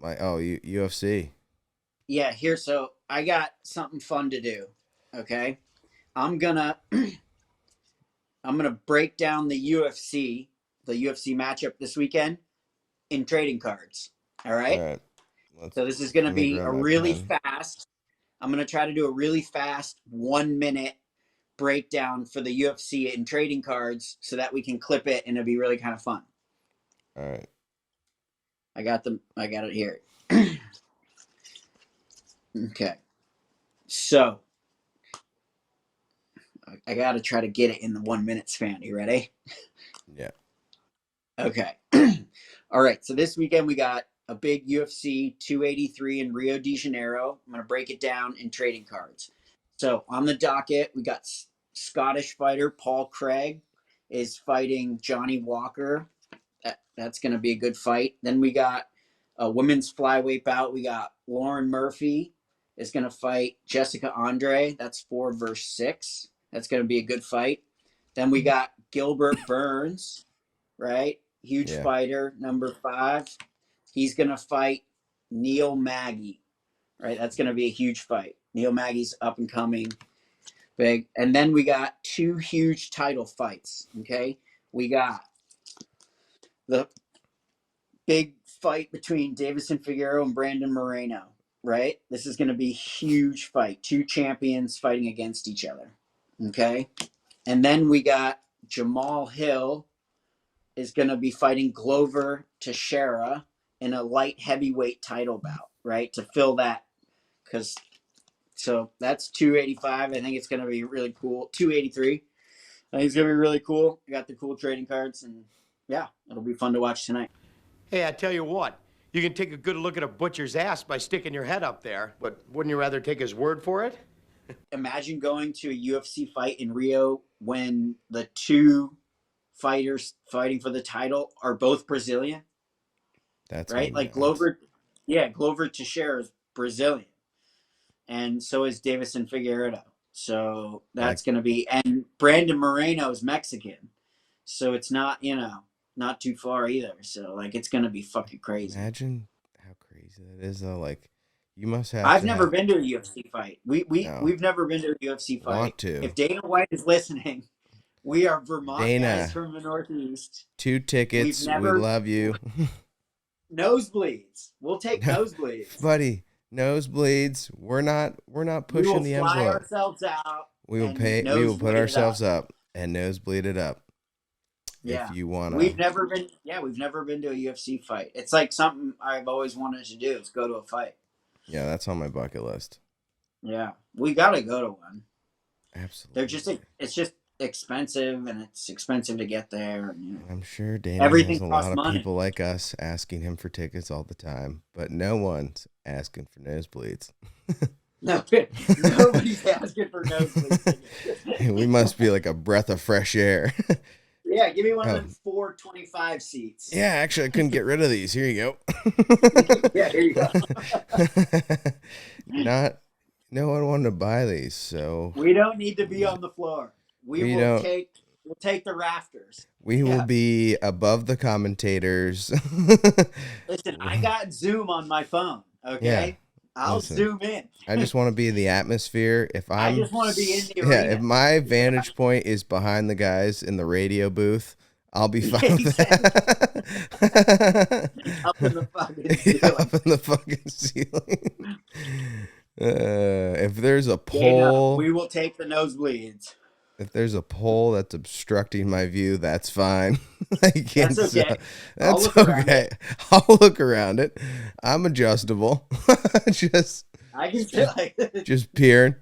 Speaker 5: UFC.
Speaker 6: Yeah, so I got something fun to do. Okay? I'm gonna break down the UFC matchup this weekend in trading cards. All right. So this is going to be a really fast. I'm going to try to do a really fast 1-minute breakdown for the UFC in trading cards so that we can clip it and it'll be really kind of fun.
Speaker 5: All right.
Speaker 6: I got it here. Okay. So I got to try to get it in the 1 minute span. You ready?
Speaker 5: Yeah.
Speaker 6: Okay. All right. So this weekend we got a big UFC 283 in Rio de Janeiro. I'm going to break it down in trading cards. So on the docket, we got Scottish fighter Paul Craig is fighting Johnny Walker. That's going to be a good fight. Then we got a women's flyweight bout. We got Lauren Murphy is going to fight Jessica Andre. That's 4 versus 6. That's going to be a good fight. Then we got Gilbert Burns, right? Huge fighter, number 5. He's going to fight Neil Magny, right? That's going to be a huge fight. Neil Magny's up and coming, big. And then we got 2 huge title fights, okay? We got the big fight between Davison Figueroa and Brandon Moreno, right? This is going to be a huge fight. 2 champions fighting against each other, okay? And then we got Jamal Hill is going to be fighting Glover Teixeira in a light heavyweight title bout, right? To fill that, because so that's 285. I think it's going to be really cool. 283. I think it's going to be really cool. I got the cool trading cards, and yeah, it'll be fun to watch tonight.
Speaker 10: Hey, I tell you what, you can take a good look at a butcher's ass by sticking your head up there, but wouldn't you rather take his word for it?
Speaker 6: Imagine going to a UFC fight in Rio when the 2 fighters fighting for the title are both Brazilian.
Speaker 5: That's
Speaker 6: right. Like Glover Teixeira is Brazilian, and so is Davison Figueiredo. So that's going to be, and Brandon Moreno is Mexican, so it's not not too far either. So like it's going to be fucking crazy.
Speaker 5: Imagine how crazy that is though. Like you must have.
Speaker 6: I've never been to a UFC fight. We've never been to a UFC fight.
Speaker 5: Want to?
Speaker 6: If Dana White is listening, we are Vermont
Speaker 5: Dana,
Speaker 6: guys from the Northeast.
Speaker 5: 2 tickets. We love you.
Speaker 6: Nosebleeds. We'll take nosebleeds,
Speaker 5: buddy. Nosebleeds. We're not pushing the envelope.
Speaker 6: We will fly ourselves out.
Speaker 5: We will pay. We will put ourselves up and nosebleed it up.
Speaker 6: Yeah.
Speaker 5: If you want to.
Speaker 6: We've never been to a UFC fight. It's like something I've always wanted to do is go to a fight.
Speaker 5: Yeah, that's on my bucket list.
Speaker 6: Yeah, we gotta go to one.
Speaker 5: Absolutely.
Speaker 6: It's just expensive, and it's expensive to get there. And,
Speaker 5: I'm sure Dana has a lot of people like us asking him for tickets all the time, but no one's asking for nosebleeds.
Speaker 6: No, nobody's asking for nosebleeds.
Speaker 5: We must be like a breath of fresh air.
Speaker 6: Yeah, give me one of them 425 seats.
Speaker 5: Yeah, actually, I couldn't get rid of these. Here you go.
Speaker 6: Yeah, here you go.
Speaker 5: No one wanted to buy these, so
Speaker 6: we don't need to be on the floor. We'll take the rafters.
Speaker 5: We will be above the commentators.
Speaker 6: Listen, I got Zoom on my phone. Okay, yeah, I'll zoom in.
Speaker 5: I just want to be in the atmosphere.
Speaker 6: I just want to be in the arena.
Speaker 5: Yeah, if my vantage point is behind the guys in the radio booth, I'll be fine with that.
Speaker 6: Up in the fucking ceiling.
Speaker 5: Up in the fucking ceiling. If there's a pole,
Speaker 6: we will take the nosebleeds.
Speaker 5: If there's a pole that's obstructing my view, that's fine. That's okay. That's okay. I'll look around it. I'm adjustable.
Speaker 6: I can feel like
Speaker 5: just peering.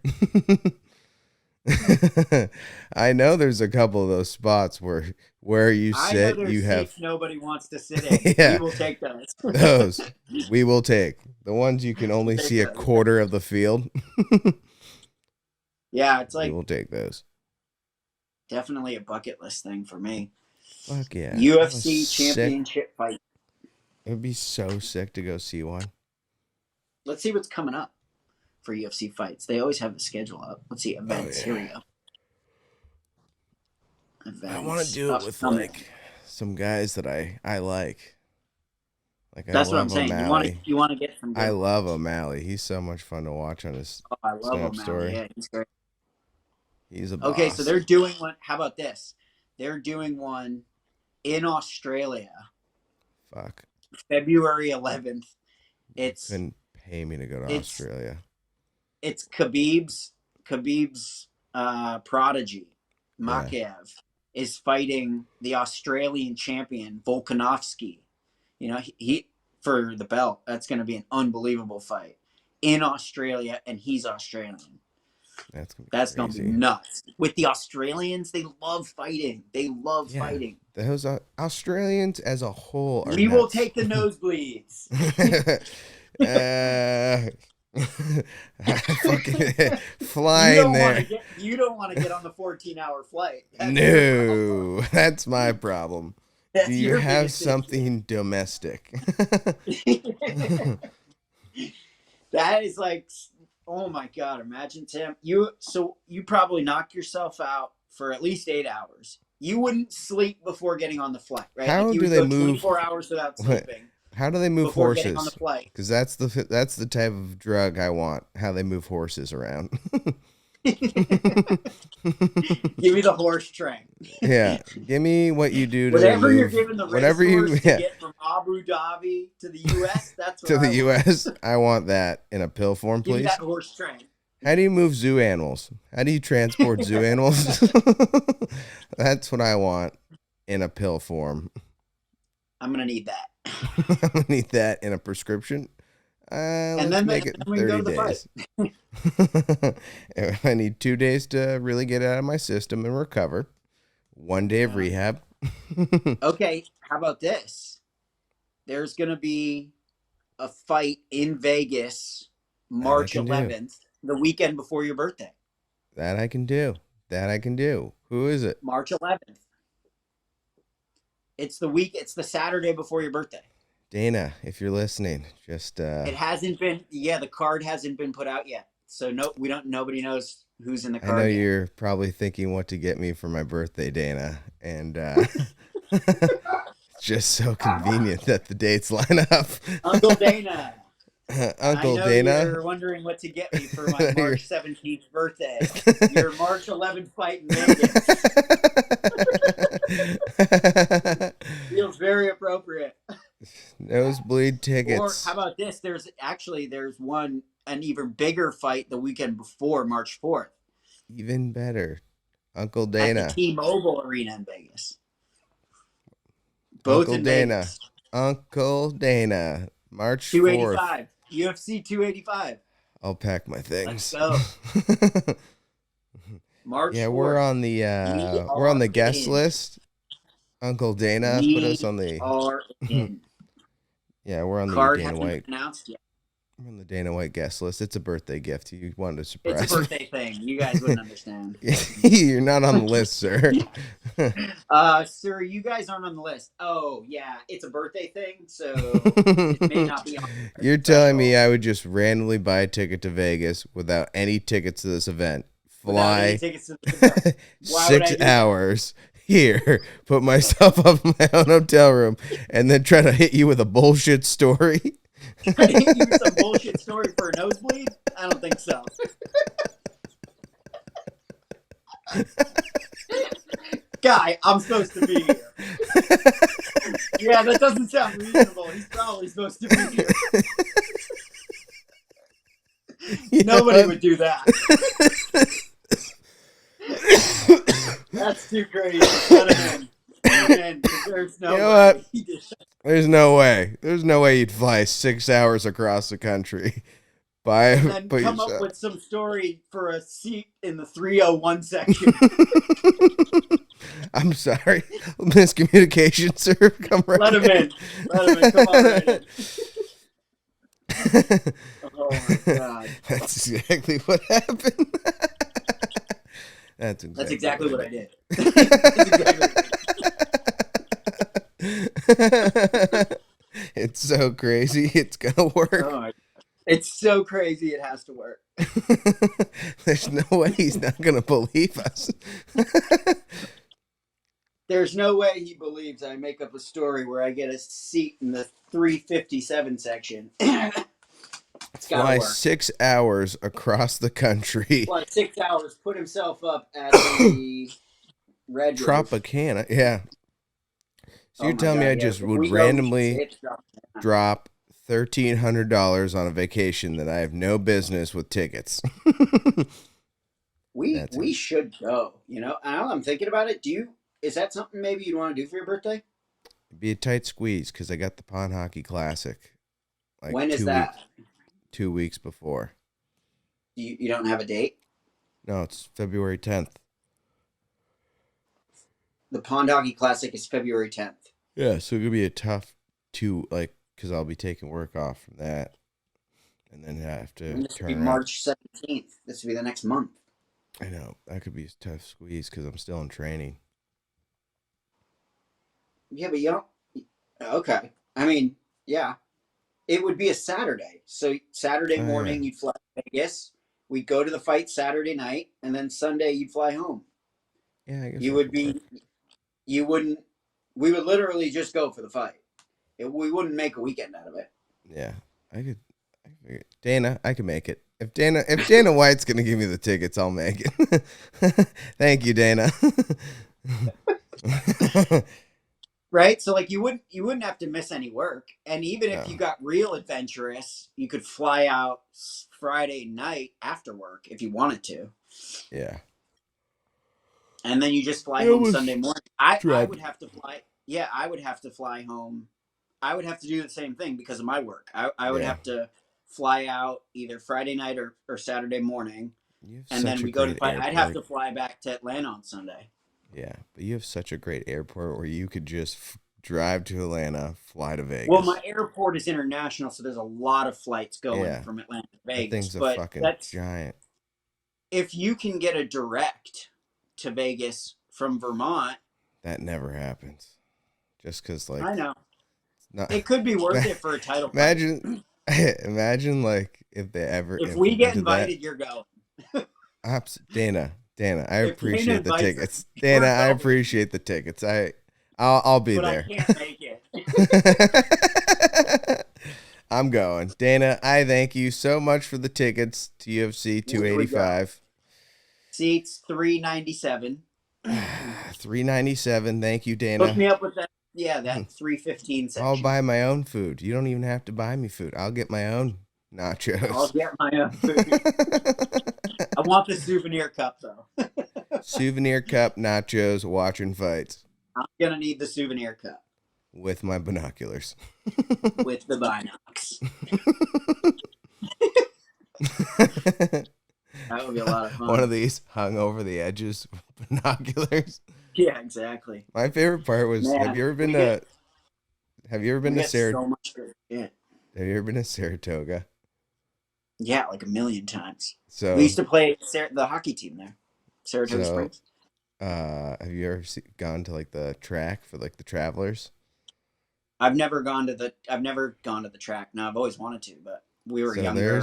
Speaker 5: I know there's a couple of those spots where you sit, you have
Speaker 6: nobody wants to sit in.
Speaker 5: Yeah.
Speaker 6: We will take those.
Speaker 5: Those we will take. The ones you can only see a quarter of the field.
Speaker 6: Yeah, it's like
Speaker 5: we'll take those.
Speaker 6: Definitely a bucket list thing for me.
Speaker 5: Fuck yeah.
Speaker 6: UFC championship fight.
Speaker 5: It would be so sick to go see one.
Speaker 6: Let's see what's coming up for UFC fights. They always have the schedule up. Let's see, events. Here we go.
Speaker 5: Events. I want to do it with like some guys that I like.
Speaker 6: That's what I'm saying.
Speaker 5: O'Malley.
Speaker 6: You want to get some.
Speaker 5: I love O'Malley. He's so much fun to watch on his stand-up story.
Speaker 6: Yeah, he's great.
Speaker 5: He's a boss.
Speaker 6: Okay, so they're doing one. How about this? They're doing one in Australia.
Speaker 5: Fuck.
Speaker 6: February 11th. It's
Speaker 5: couldn't pay me to go to Australia.
Speaker 6: It's Khabib's prodigy, Makhachev, is fighting the Australian champion Volkanovski. You know, he for the belt. That's going to be an unbelievable fight in Australia, and he's Australian. That's gonna be nuts. With the Australians, they love fighting. They love fighting.
Speaker 5: Those Australians as a whole are
Speaker 6: We will take the nosebleeds.
Speaker 5: Fucking flying there.
Speaker 6: You don't want to get on the 14-hour flight. That's your
Speaker 5: No, that's my problem.
Speaker 6: That's
Speaker 5: Do you
Speaker 6: your
Speaker 5: have
Speaker 6: biggest issue.
Speaker 5: something domestic?
Speaker 6: That is like, oh my God, imagine, Tim. You probably knock yourself out for at least 8 hours. You wouldn't sleep before getting on the flight, right?
Speaker 5: How
Speaker 6: like you
Speaker 5: do
Speaker 6: would
Speaker 5: they
Speaker 6: go
Speaker 5: move?
Speaker 6: 24 hours without sleeping.
Speaker 5: How do they move
Speaker 6: before getting on the
Speaker 5: horses?
Speaker 6: flight.
Speaker 5: Because that's the type of drug I want. How they move horses around.
Speaker 6: Give me the horse train.
Speaker 5: Yeah, give me what you do to
Speaker 6: Whatever
Speaker 5: move.
Speaker 6: you're giving the
Speaker 5: Whatever you
Speaker 6: racehorse to get from Abu Dhabi to the U.S. That's what
Speaker 5: to
Speaker 6: I
Speaker 5: the
Speaker 6: want.
Speaker 5: U.S. I want that in a pill form,
Speaker 6: Give me
Speaker 5: please.
Speaker 6: that horse train.
Speaker 5: How do you move zoo animals? How do you transport zoo animals? That's what I want in a pill form.
Speaker 6: I'm gonna need that.
Speaker 5: I'm gonna need that in a prescription. Let's
Speaker 6: then
Speaker 5: make it
Speaker 6: we can go
Speaker 5: 30
Speaker 6: to the
Speaker 5: days. I need 2 days to really get out of my system and recover. 1 day of rehab.
Speaker 6: Okay, how about this? There's gonna be a fight in Vegas, March 11th, the weekend before your birthday.
Speaker 5: That I can do. Who is it?
Speaker 6: March 11th. It's the Saturday before your birthday.
Speaker 5: Dana, if you're listening, just
Speaker 6: It hasn't been the card hasn't been put out yet. So nobody knows who's in the card.
Speaker 5: I know
Speaker 6: yet.
Speaker 5: you're probably thinking what to get me for my birthday, Dana, and it's just so convenient that the dates line up.
Speaker 6: Uncle Dana.
Speaker 5: Uncle
Speaker 6: I know
Speaker 5: Dana.
Speaker 6: You're wondering what to get me for my March 17th birthday. Your March 11th fight in Vegas. Feels very appropriate.
Speaker 5: Nosebleed tickets.
Speaker 6: Or how about this? There's an even bigger fight the weekend before March 4th.
Speaker 5: Even better. Uncle Dana.
Speaker 6: At the T-Mobile Arena in Vegas. Both
Speaker 5: Uncle
Speaker 6: in
Speaker 5: Dana.
Speaker 6: Vegas.
Speaker 5: Uncle Dana. March
Speaker 6: 285. UFC 285.
Speaker 5: I'll pack my things.
Speaker 6: Let's go. March 4th.
Speaker 5: We're on the guest list. Uncle Dana put us on the we're on the
Speaker 6: card
Speaker 5: Dana
Speaker 6: hasn't
Speaker 5: White
Speaker 6: been announced yet.
Speaker 5: We're on the Dana White guest list. It's a birthday gift. You wanted to surprise
Speaker 6: It's a birthday thing. You guys wouldn't understand.
Speaker 5: You're not on the list, sir.
Speaker 6: Sir, you guys aren't on the list. Oh, yeah, it's a birthday thing, so it may not be on.
Speaker 5: You're telling me I would just randomly buy a ticket to Vegas without any tickets to this event, fly 6 hours here, put myself up in my own hotel room, and then try to hit you with a bullshit story?
Speaker 6: Try to hit you with some bullshit story for a nosebleed? I don't think so. Guy, I'm supposed to be here. Yeah, that doesn't sound reasonable. He's probably supposed to be here. Nobody would do that. That's too crazy. Let him in. There's no way.
Speaker 5: There's no way. There's no way you'd fly 6 hours across the country.
Speaker 6: And then come up with some story for a seat in the 301 section.
Speaker 5: I'm sorry. Miscommunication, sir. Come right
Speaker 6: Let him in. Come on right in. Oh my God.
Speaker 5: That's exactly what happened. That's
Speaker 6: exactly what I did.
Speaker 5: It's so crazy. It's gonna work.
Speaker 6: Oh, it's so crazy. It has to work.
Speaker 5: There's no way he's not gonna believe us.
Speaker 6: There's no way he believes I make up a story where I get a seat in the 357 section. It's
Speaker 5: Fly
Speaker 6: work.
Speaker 5: 6 hours across the country.
Speaker 6: Fly 6 hours. Put himself up at the Red
Speaker 5: Tropicana. Yeah. So you're telling me I just would randomly drop $1,300 on a vacation that I have no business with tickets.
Speaker 6: We should go. I'm thinking about it. Is that something maybe you'd want to do for your birthday?
Speaker 5: It'd be a tight squeeze because I got the Pond Hockey Classic.
Speaker 6: When is that?
Speaker 5: 2 weeks before.
Speaker 6: You don't have a date?
Speaker 5: No, it's February 10th.
Speaker 6: The Pond Hockey Classic is February 10th.
Speaker 5: Yeah, so it could be a tough because I'll be taking work off from that. and then have to
Speaker 6: And this would be
Speaker 5: turn around.
Speaker 6: March 17th. This would be the next month.
Speaker 5: I know that could be a tough squeeze because I'm still in training.
Speaker 6: Yeah, but you don't. Okay. I mean, yeah. It would be a Saturday. So Saturday morning, you'd fly to Vegas. We'd go to the fight Saturday night, and then Sunday you'd fly home.
Speaker 5: Yeah, I guess
Speaker 6: You
Speaker 5: that
Speaker 6: would
Speaker 5: could
Speaker 6: be.
Speaker 5: work.
Speaker 6: You wouldn't. We would literally just go for the fight. We wouldn't make a weekend out of it.
Speaker 5: Yeah, I could figure it. Dana, I could make it. If Dana White's gonna give me the tickets, I'll make it. Thank you, Dana.
Speaker 6: Right? So like you wouldn't have to miss any work. And even if
Speaker 5: No.
Speaker 6: you got real adventurous, you could fly out Friday night after work if you wanted to.
Speaker 5: Yeah.
Speaker 6: And then you just fly
Speaker 5: It
Speaker 6: home
Speaker 5: was
Speaker 6: Sunday morning. I
Speaker 5: dread.
Speaker 6: would have to fly. Yeah, I would have to fly home. I would have to do the same thing because of my work. I would
Speaker 5: Yeah.
Speaker 6: have to fly out either Friday night or Saturday morning.
Speaker 5: You have
Speaker 6: And
Speaker 5: such
Speaker 6: then
Speaker 5: a
Speaker 6: we go to
Speaker 5: great
Speaker 6: fight. I'd
Speaker 5: airport.
Speaker 6: have to fly back to Atlanta on Sunday.
Speaker 5: Yeah, but you have such a great airport where you could just drive to Atlanta, fly to Vegas.
Speaker 6: Well, my airport is international, so there's a lot of flights going from Atlanta to
Speaker 5: That
Speaker 6: Vegas.
Speaker 5: thing's a
Speaker 6: but
Speaker 5: fucking giant.
Speaker 6: If you can get a direct to Vegas from Vermont,
Speaker 5: that never happens. Just because, like,
Speaker 6: I know
Speaker 5: it
Speaker 6: could be worth it for a title.
Speaker 5: Imagine, like if they ever.
Speaker 6: If we get
Speaker 5: invited
Speaker 6: invited, you're going.
Speaker 5: Dana, I
Speaker 6: If
Speaker 5: appreciate
Speaker 6: Dana
Speaker 5: the
Speaker 6: invites
Speaker 5: tickets.
Speaker 6: us,
Speaker 5: Dana,
Speaker 6: we're
Speaker 5: I
Speaker 6: going.
Speaker 5: appreciate the tickets. I'll be
Speaker 6: But
Speaker 5: there.
Speaker 6: I can't make it.
Speaker 5: I'm going. Dana, I thank you so much for the tickets to UFC 285.
Speaker 6: Seats $397.
Speaker 5: $397. Thank you, Dana.
Speaker 6: Hook me up with that. Yeah, that $315 section.
Speaker 5: I'll buy my own food. You don't even have to buy me food. I'll get my own nachos.
Speaker 6: I'll get my own food. I want the souvenir cup though.
Speaker 5: Souvenir cup, nachos, watching fights.
Speaker 6: I'm gonna need the souvenir cup
Speaker 5: with my binoculars.
Speaker 6: With the binocs. That would be a lot of fun.
Speaker 5: One of these hung over the edges with binoculars.
Speaker 6: Yeah, exactly.
Speaker 5: My favorite part was, have you ever been to
Speaker 6: So much good shit.
Speaker 5: Have you ever been to Saratoga?
Speaker 6: Yeah, like a million times.
Speaker 5: So
Speaker 6: we used to play the hockey team there, Saratoga Springs.
Speaker 5: Have you ever gone to like the track for like the Travelers?
Speaker 6: I've never gone to the track. No, I've always wanted to, but we were younger.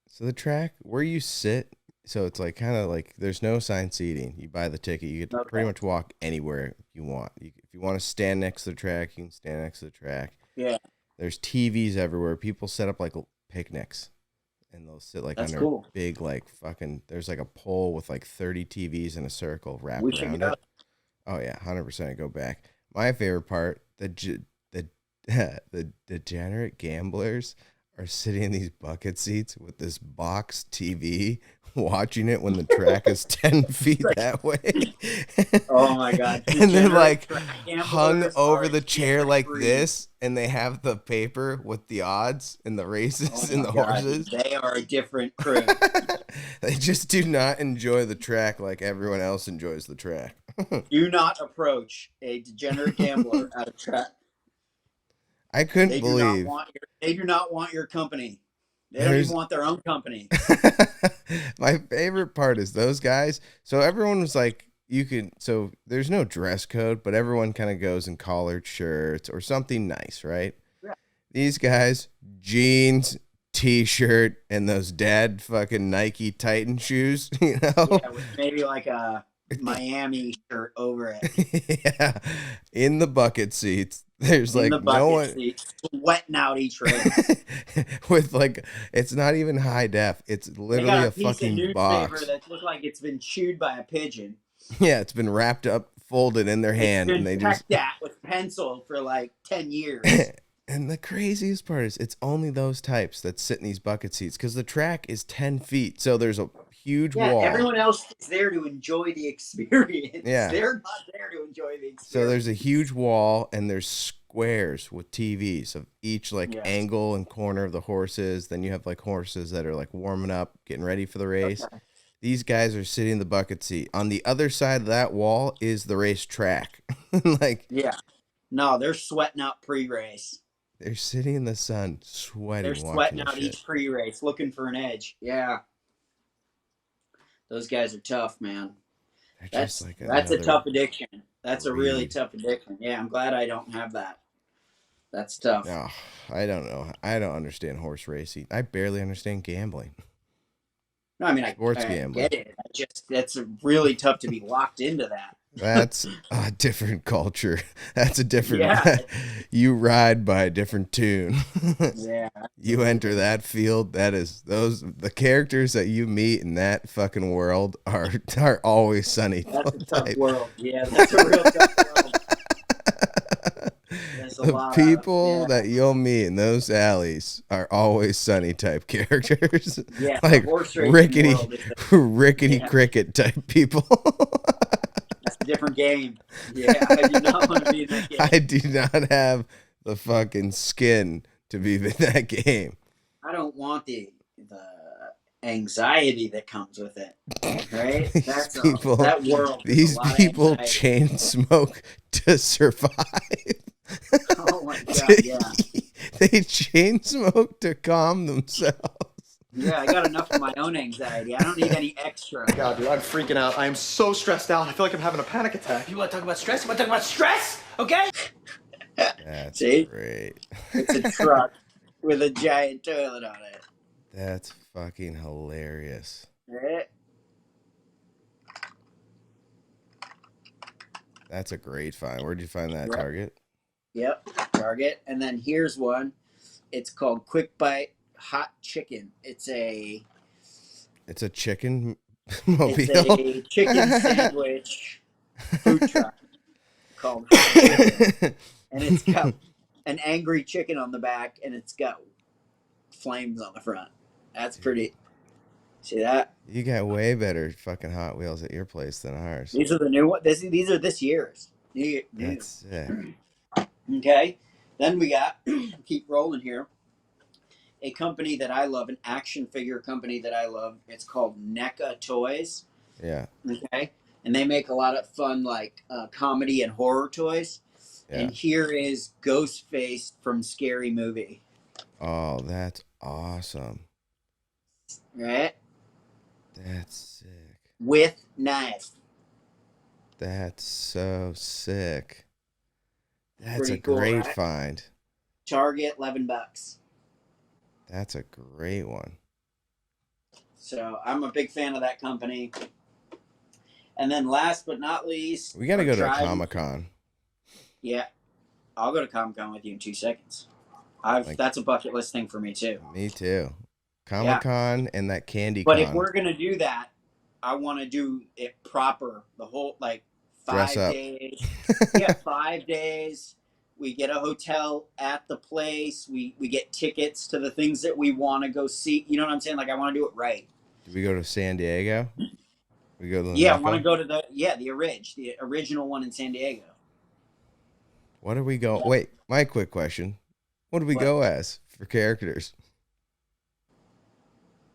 Speaker 5: So the track where you sit, so it's like kind of like there's no assigned seating. You buy the ticket, you get to pretty much walk anywhere you want. If you want to stand next to the track, you can stand next to the track.
Speaker 6: Yeah.
Speaker 5: There's TVs everywhere. People set up like picnics, and they'll sit like under big like fucking. There's like a pole with like 30 TVs in a circle wrapped around it. Oh yeah, 100% go back. My favorite part, the degenerate gamblers are sitting in these bucket seats with this box TV, watching it when the track is 10 feet that way.
Speaker 6: Oh my God.
Speaker 5: And they're like hung over the chair like this, and they have the paper with the odds and the races and the horses.
Speaker 6: They are a different crew.
Speaker 5: They just do not enjoy the track like everyone else enjoys the track.
Speaker 6: Do not approach a degenerate gambler at a track.
Speaker 5: I couldn't believe.
Speaker 6: They do not want your company. They don't even want their own company.
Speaker 5: My favorite part is those guys. So everyone was like, so there's no dress code, but everyone kind of goes in collared shirts or something nice, right?
Speaker 6: Yeah.
Speaker 5: These guys, jeans, t-shirt, and those dad fucking Nike Titan shoes, you know?
Speaker 6: Yeah, with maybe like a Miami shirt over it.
Speaker 5: Yeah. In the bucket seats. There's like no one
Speaker 6: sweating out each race.
Speaker 5: with like, it's not even high def. It's literally a fucking box
Speaker 6: that looks like it's been chewed by a pigeon.
Speaker 5: Yeah, it's been wrapped up, folded in their hand, and they just
Speaker 6: that with pencil for like 10 years.
Speaker 5: And the craziest part is, it's only those types that sit in these bucket seats because the track is 10 feet, so there's a huge wall.
Speaker 6: Everyone else is there to enjoy the experience.
Speaker 5: Yeah,
Speaker 6: they're not there to enjoy the experience.
Speaker 5: So there's a huge wall, and there's squares with TVs of each angle and corner of the horses. Then you have like horses that are like warming up, getting ready for the race. Okay. These guys are sitting in the bucket seat. On the other side of that wall is the race track. No,
Speaker 6: they're sweating out pre-race.
Speaker 5: They're sitting in the sun, sweating,
Speaker 6: They're
Speaker 5: watching
Speaker 6: sweating
Speaker 5: this
Speaker 6: out
Speaker 5: shit.
Speaker 6: each pre-race, looking for an edge. Yeah. Those guys are tough, man.
Speaker 5: They're just like
Speaker 6: That's a
Speaker 5: another
Speaker 6: tough addiction. That's a really
Speaker 5: breed.
Speaker 6: tough addiction. Yeah, I'm glad I don't have that. That's tough.
Speaker 5: No, I don't know. I don't understand horse racing. I barely understand gambling.
Speaker 6: No, I mean,
Speaker 5: Sports
Speaker 6: I
Speaker 5: gambling.
Speaker 6: get it. That's really tough to be locked into that.
Speaker 5: That's a different culture. That's a different.
Speaker 6: Yeah.
Speaker 5: You ride by a different tune.
Speaker 6: Yeah.
Speaker 5: You enter that field. That is the characters that you meet in that fucking world are always sunny.
Speaker 6: That's a tough world. Yeah, that's a real tough world. There's a
Speaker 5: The
Speaker 6: lot
Speaker 5: people
Speaker 6: of,
Speaker 5: that you'll meet in those alleys are always sunny type characters.
Speaker 6: Yeah,
Speaker 5: like
Speaker 6: the horse racing
Speaker 5: rickety,
Speaker 6: world is
Speaker 5: rickety
Speaker 6: yeah.
Speaker 5: cricket type people.
Speaker 6: That's a different game. Yeah, I do not want to be in that game.
Speaker 5: I do not have the fucking skin to be in that game.
Speaker 6: I don't want the anxiety that comes with it. Right? That's
Speaker 5: people,
Speaker 6: that world.
Speaker 5: These people chain smoke to survive.
Speaker 6: Oh my god! Yeah.
Speaker 5: They chain smoke to calm themselves.
Speaker 6: Yeah, I got enough of my own anxiety. I don't need any extra.
Speaker 11: God, dude, I'm freaking out. I am so stressed out. I feel like I'm having a panic attack.
Speaker 8: You want to talk about stress? You want to talk about stress? Okay?
Speaker 5: That's
Speaker 6: See?
Speaker 5: great.
Speaker 6: It's a truck with a giant toilet on it.
Speaker 5: That's fucking hilarious.
Speaker 6: Right?
Speaker 5: That's a great find. Where'd you find that?
Speaker 6: Right.
Speaker 5: Target?
Speaker 6: Yep, Target. And then here's one. It's called Quick Bite Hot Chicken. It's a
Speaker 5: chicken mobile.
Speaker 6: It's a chicken sandwich food truck called Hot Chicken. And it's got an angry chicken on the back, and it's got flames on the front. That's pretty. See that?
Speaker 5: You got way better fucking Hot Wheels at your place than ours.
Speaker 6: These are the new ones. These are this year's.
Speaker 5: That's sick.
Speaker 6: Okay. Then we got, keep rolling here, a company that I love, an action figure company that I love. It's called NECA Toys.
Speaker 5: Yeah.
Speaker 6: Okay. And they make a lot of fun, like, comedy and horror toys.
Speaker 5: Yeah.
Speaker 6: And here is Ghostface from Scary Movie.
Speaker 5: Oh, that's awesome.
Speaker 6: Right?
Speaker 5: That's sick.
Speaker 6: With knife.
Speaker 5: That's so sick. That's
Speaker 6: Pretty
Speaker 5: a
Speaker 6: cool,
Speaker 5: great
Speaker 6: right?
Speaker 5: find.
Speaker 6: Target, $11.
Speaker 5: That's a great one.
Speaker 6: So I'm a big fan of that company. And then last but not least,
Speaker 5: We got to go to a Comic-Con.
Speaker 6: Yeah. I'll go to Comic-Con with you in 2 seconds. That's a bucket list thing for me too.
Speaker 5: Me too. Comic-Con and that Candy
Speaker 6: But
Speaker 5: Con.
Speaker 6: if we're going to do that, I want to do it proper. The whole, like, 5
Speaker 5: Dress up.
Speaker 6: days. Yeah, 5 days. We get a hotel at the place. We get tickets to the things that we want to go see. You know what I'm saying? Like, I want to do it right.
Speaker 5: Do we go to San Diego? We go to the
Speaker 6: Yeah, I
Speaker 5: NECA?
Speaker 6: want to go to the original one in San Diego.
Speaker 5: What do we go? Wait, my quick question. What do we go as for characters?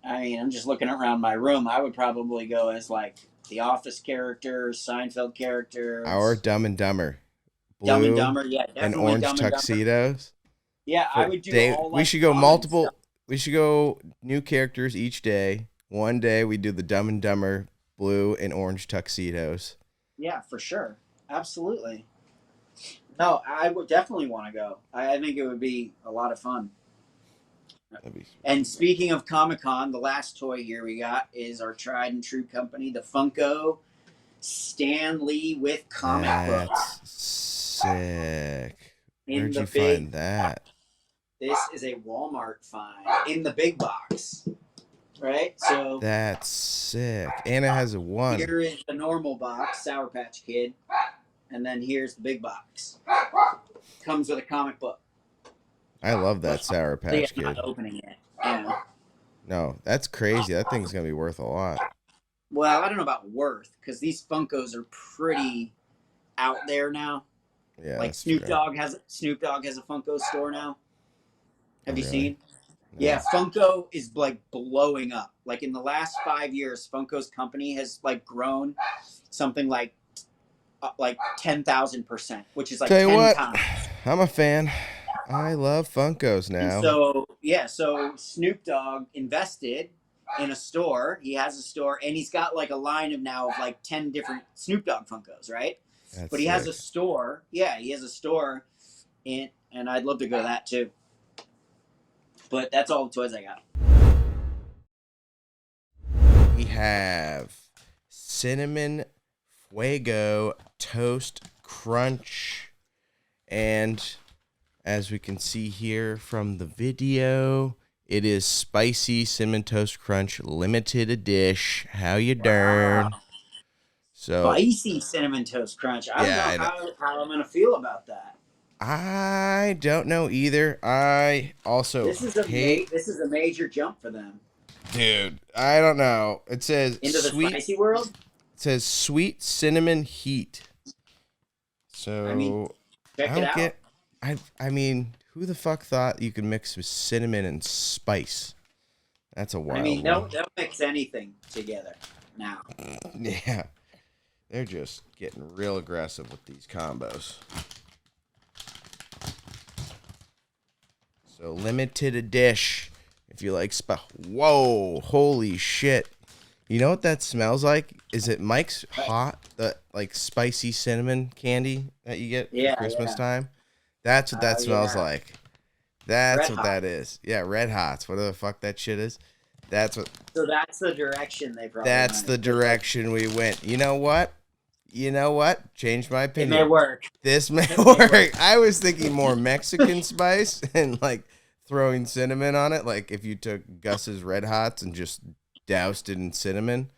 Speaker 6: I mean, I'm just looking around my room. I would probably go as, like, the Office characters, Seinfeld characters.
Speaker 5: Our Dumb and Dumber.
Speaker 6: Dumb and
Speaker 5: Blue
Speaker 6: Dumber, yeah, definitely
Speaker 5: and orange
Speaker 6: Dumb and Dumber.
Speaker 5: tuxedos.
Speaker 6: Yeah, I would do all, like,
Speaker 5: we should go
Speaker 6: fun
Speaker 5: multiple.
Speaker 6: stuff.
Speaker 5: We should go new characters each day. One day we do the Dumb and Dumber blue and orange tuxedos.
Speaker 6: Yeah, for sure. Absolutely. No, I would definitely want to go. I think it would be a lot of fun. And speaking of Comic-Con, the last toy here we got is our tried and true company, the Funko Stan Lee with comic books.
Speaker 5: That's sick.
Speaker 6: In
Speaker 5: Where'd
Speaker 6: the
Speaker 5: you
Speaker 6: big
Speaker 5: find that?
Speaker 6: This is a Walmart find in the big box. Right? So
Speaker 5: That's sick. And it has a one.
Speaker 6: here is the normal box, Sour Patch Kid. And then here's the big box. Comes with a comic book.
Speaker 5: I love that Sour Patch
Speaker 6: I'm not
Speaker 5: Kid.
Speaker 6: opening it. Yeah.
Speaker 5: No, that's crazy. That thing's gonna be worth a lot.
Speaker 6: Well, I don't know about worth, because these Funkos are pretty out there now.
Speaker 5: Yeah.
Speaker 6: Like
Speaker 5: that's
Speaker 6: Snoop
Speaker 5: true.
Speaker 6: Dogg has a Funko store now. Have you
Speaker 5: Really?
Speaker 6: seen?
Speaker 5: No.
Speaker 6: Yeah, Funko is like blowing up. Like in the last 5 years, Funko's company has like grown something like 10,000%, which is like
Speaker 5: Tell you
Speaker 6: 10
Speaker 5: what,
Speaker 6: times.
Speaker 5: I'm a fan. I love Funkos
Speaker 6: And
Speaker 5: now.
Speaker 6: so Snoop Dogg invested in a store. He has a store, and he's got like a line of now of like 10 different Snoop Dogg Funkos, right?
Speaker 5: That's
Speaker 6: But he has
Speaker 5: sick.
Speaker 6: a store. Yeah, he has a store, and I'd love to go to that too. But that's all the toys I got.
Speaker 5: We have Cinnamon Fuego Toast Crunch. And as we can see here from the video, it is Spicy Cinnamon Toast Crunch limited edition. How you darn? So
Speaker 6: Spicy Cinnamon Toast Crunch. I don't
Speaker 5: yeah,
Speaker 6: know how I'm going to feel about that.
Speaker 5: I don't know either. I also
Speaker 6: This is a major jump for them.
Speaker 5: Dude, I don't know. It says
Speaker 6: into the spicy world.
Speaker 5: It says sweet cinnamon heat. So
Speaker 6: I mean, check it out.
Speaker 5: I mean, who the fuck thought you could mix with cinnamon and spice? That's a wild.
Speaker 6: I mean,
Speaker 5: one.
Speaker 6: they'll mix anything together now.
Speaker 5: Yeah, they're just getting real aggressive with these combos. So limited edition. If you like whoa, holy shit. You know what that smells like? Is it Mike's Hot, the like spicy cinnamon candy that you get for Christmas time? That's what that smells like. That's
Speaker 6: Red
Speaker 5: what that
Speaker 6: Hots.
Speaker 5: is. Yeah, Red Hots. Whatever the fuck that shit is. That's what.
Speaker 6: So that's the direction they probably
Speaker 5: That's
Speaker 6: went.
Speaker 5: the direction we went. You know what? Changed my opinion.
Speaker 6: It may work.
Speaker 5: This may work. I was thinking more Mexican spice and like throwing cinnamon on it, like if you took Gus's Red Hots and just doused it in cinnamon.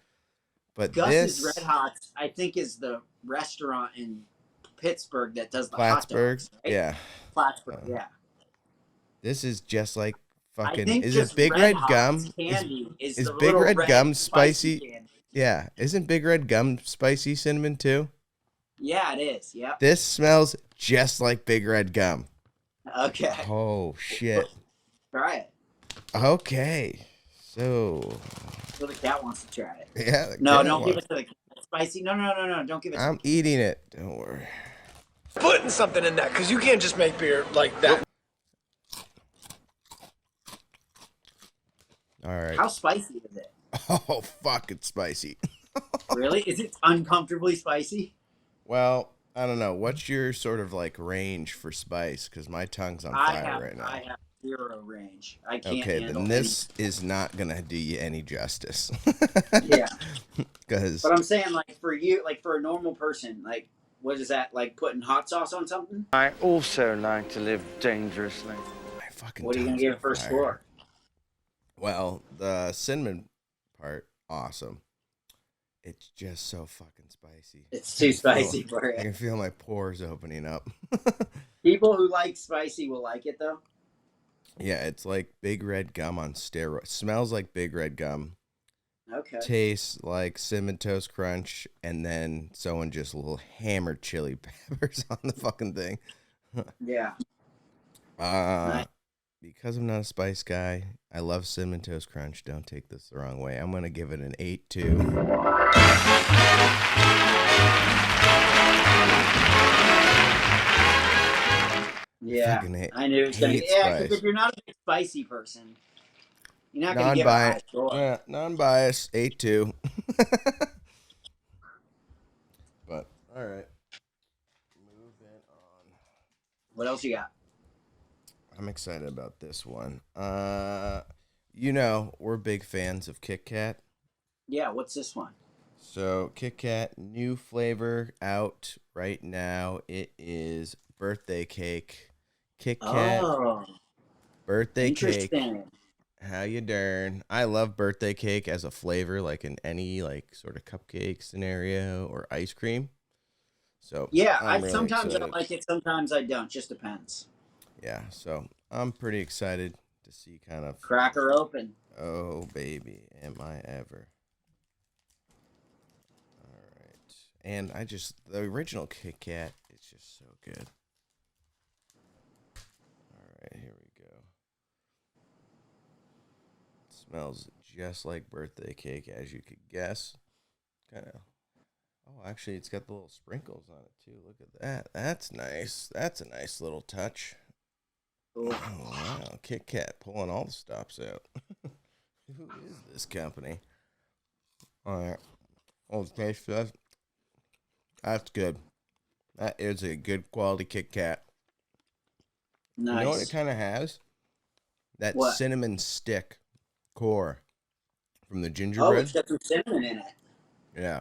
Speaker 5: But
Speaker 6: Gus's Red Hots, I think, is the restaurant in Pittsburgh that does the hot dogs. Right?
Speaker 5: Yeah.
Speaker 6: Plattsburgh, yeah.
Speaker 5: This is just like fucking.
Speaker 6: I think
Speaker 5: Is
Speaker 6: just
Speaker 5: it Big
Speaker 6: Red
Speaker 5: Red Gum?
Speaker 6: Candy is
Speaker 5: Is
Speaker 6: the
Speaker 5: Big
Speaker 6: little
Speaker 5: Red Gum
Speaker 6: spicy candy.
Speaker 5: Yeah, isn't Big Red Gum spicy cinnamon too?
Speaker 6: Yeah, it is. Yep.
Speaker 5: This smells just like Big Red Gum.
Speaker 6: Okay.
Speaker 5: Oh shit.
Speaker 6: Try it.
Speaker 5: Okay. So
Speaker 6: the cat wants to try it.
Speaker 5: Yeah.
Speaker 6: No, don't give it to the cat. Spicy. No, don't give it to
Speaker 5: I'm eating it. Don't worry.
Speaker 10: Putting something in that, because you can't just make beer like that.
Speaker 5: All right.
Speaker 6: How spicy is it?
Speaker 5: Oh, fuck, it's spicy.
Speaker 6: Really? Is it uncomfortably spicy?
Speaker 5: Well, I don't know. What's your sort of like range for spice? Because my tongue's on fire right now.
Speaker 6: I have zero range. I can't
Speaker 5: Okay,
Speaker 6: handle
Speaker 5: then this is not going to do you any justice.
Speaker 6: Yeah.
Speaker 5: Because.
Speaker 6: But I'm saying, like, for you, like, for a normal person, like, what is that, like, putting hot sauce on something?
Speaker 12: I also like to live dangerously.
Speaker 6: What are you going to give it for a score?
Speaker 5: Well, the cinnamon part, awesome. It's just so fucking spicy.
Speaker 6: It's too spicy for
Speaker 5: I
Speaker 6: it.
Speaker 5: can feel my pores opening up.
Speaker 6: People who like spicy will like it, though.
Speaker 5: Yeah, it's like Big Red Gum on steroids. Smells like Big Red Gum.
Speaker 6: Okay.
Speaker 5: Tastes like Cinnamon Toast Crunch, and then someone just little hammered chili peppers on the fucking thing.
Speaker 6: Yeah.
Speaker 5: Nice. Because I'm not a spice guy, I love Cinnamon Toast Crunch. Don't take this the wrong way. I'm going to give it an 8-2.
Speaker 6: Yeah, I knew it was going to be. Yeah, because if you're not a big spicy person, you're not going to give it a high score.
Speaker 5: Non-biased, 8-2. But, all right. Moving on.
Speaker 6: What else you got?
Speaker 5: I'm excited about this one. You know, we're big fans of Kit Kat.
Speaker 6: Yeah, what's this one?
Speaker 5: So, Kit Kat, new flavor out right now. It is birthday cake. Kit Kat.
Speaker 6: Oh.
Speaker 5: Birthday cake.
Speaker 6: Interesting.
Speaker 5: How you darn. I love birthday cake as a flavor, like in any like sort of cupcake scenario or ice cream. So
Speaker 6: yeah,
Speaker 5: I'm really
Speaker 6: sometimes
Speaker 5: excited.
Speaker 6: I like it, sometimes I don't. Just depends.
Speaker 5: Yeah, so I'm pretty excited to see kind of
Speaker 6: crack her open.
Speaker 5: Oh baby, am I ever. All right. And the original Kit Kat is just so good. All right, here we go. It smells just like birthday cake, as you could guess. Kind of. Oh, actually, it's got the little sprinkles on it too. Look at that. That's nice. That's a nice little touch.
Speaker 6: Cool.
Speaker 5: Oh, wow. Kit Kat pulling all the stops out. Who is this company? All right. Oh, taste test. That's good. That is a good quality Kit Kat.
Speaker 6: Nice.
Speaker 5: You know what it kind of has? That
Speaker 6: What?
Speaker 5: cinnamon stick core from the
Speaker 6: Oh,
Speaker 5: gingerbread.
Speaker 6: it's got some cinnamon in it.
Speaker 5: Yeah.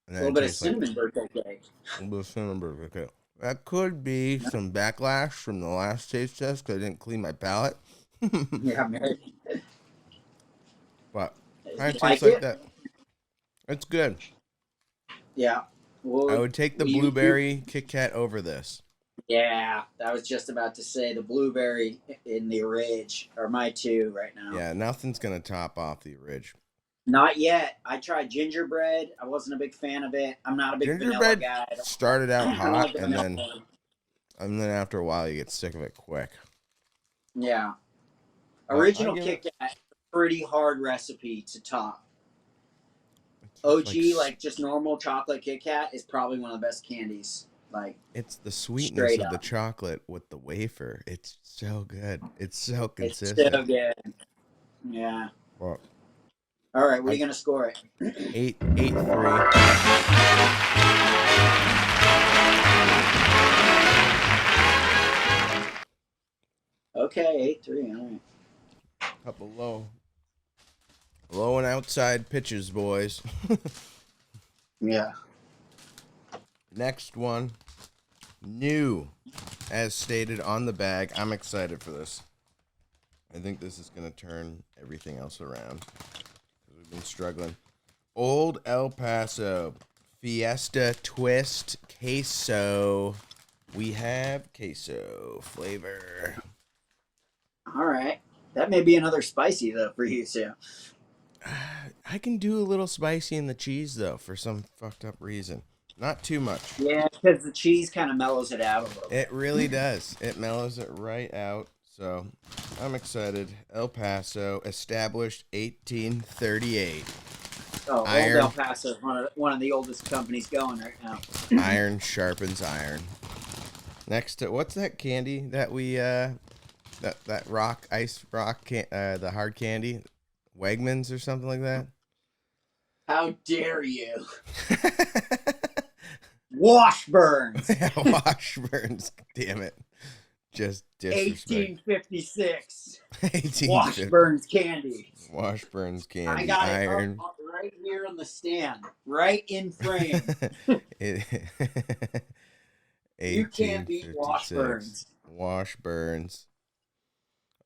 Speaker 5: And
Speaker 6: A little bit of cinnamon birthday cake.
Speaker 5: A little bit of cinnamon birthday cake. That could be some backlash from the last taste test because I didn't clean my palate.
Speaker 6: Yeah, man.
Speaker 5: But
Speaker 6: You
Speaker 5: kind of
Speaker 6: like
Speaker 5: tastes like
Speaker 6: it?
Speaker 5: that. It's good.
Speaker 6: Yeah. Well,
Speaker 5: I would take the blueberry Kit Kat over this.
Speaker 6: Yeah, I was just about to say the blueberry in the Ridge are my two right now.
Speaker 5: Yeah, nothing's going to top off the Ridge.
Speaker 6: Not yet. I tried gingerbread. I wasn't a big fan of it. I'm not a big vanilla guy.
Speaker 5: Started out hot,
Speaker 6: like
Speaker 5: and then after a while, you get sick of it quick.
Speaker 6: Yeah. Original Kit Kat, pretty hard recipe to top. OG, like just normal chocolate Kit Kat, is probably one of the best candies. Like,
Speaker 5: it's the sweetness of the chocolate with the wafer. It's so good. It's so consistent.
Speaker 6: It's so good. Yeah.
Speaker 5: Well,
Speaker 6: all right, what are you gonna score it?
Speaker 5: 8-3.
Speaker 6: Okay, 8-3. All right.
Speaker 5: Couple low and outside pitches, boys.
Speaker 6: Yeah.
Speaker 5: Next one, new, as stated on the bag. I'm excited for this. I think this is going to turn everything else around. We've been struggling. Old El Paso Fiesta Twist Queso. We have queso flavor.
Speaker 6: All right. That may be another spicy, though, for you, too.
Speaker 5: I can do a little spicy in the cheese, though, for some fucked up reason. Not too much.
Speaker 6: Yeah, because the cheese kind of mellows it out a little bit.
Speaker 5: It really does. It mellows it right out. So I'm excited. El Paso, established 1838.
Speaker 6: Oh,
Speaker 5: Iron.
Speaker 6: Old El Paso is one of the oldest companies going right now.
Speaker 5: Iron sharpens iron. Next to, what's that candy that we that ice rock the hard candy? Wegmans or something like that?
Speaker 6: How dare you? Washburns.
Speaker 5: Washburns. Damn it. Just disrespect.
Speaker 6: 1856. Washburns candy.
Speaker 5: Washburns candy.
Speaker 6: I got
Speaker 5: iron.
Speaker 6: it up right here on the stand. Right in frame. You can't beat Washburns.
Speaker 5: Washburns.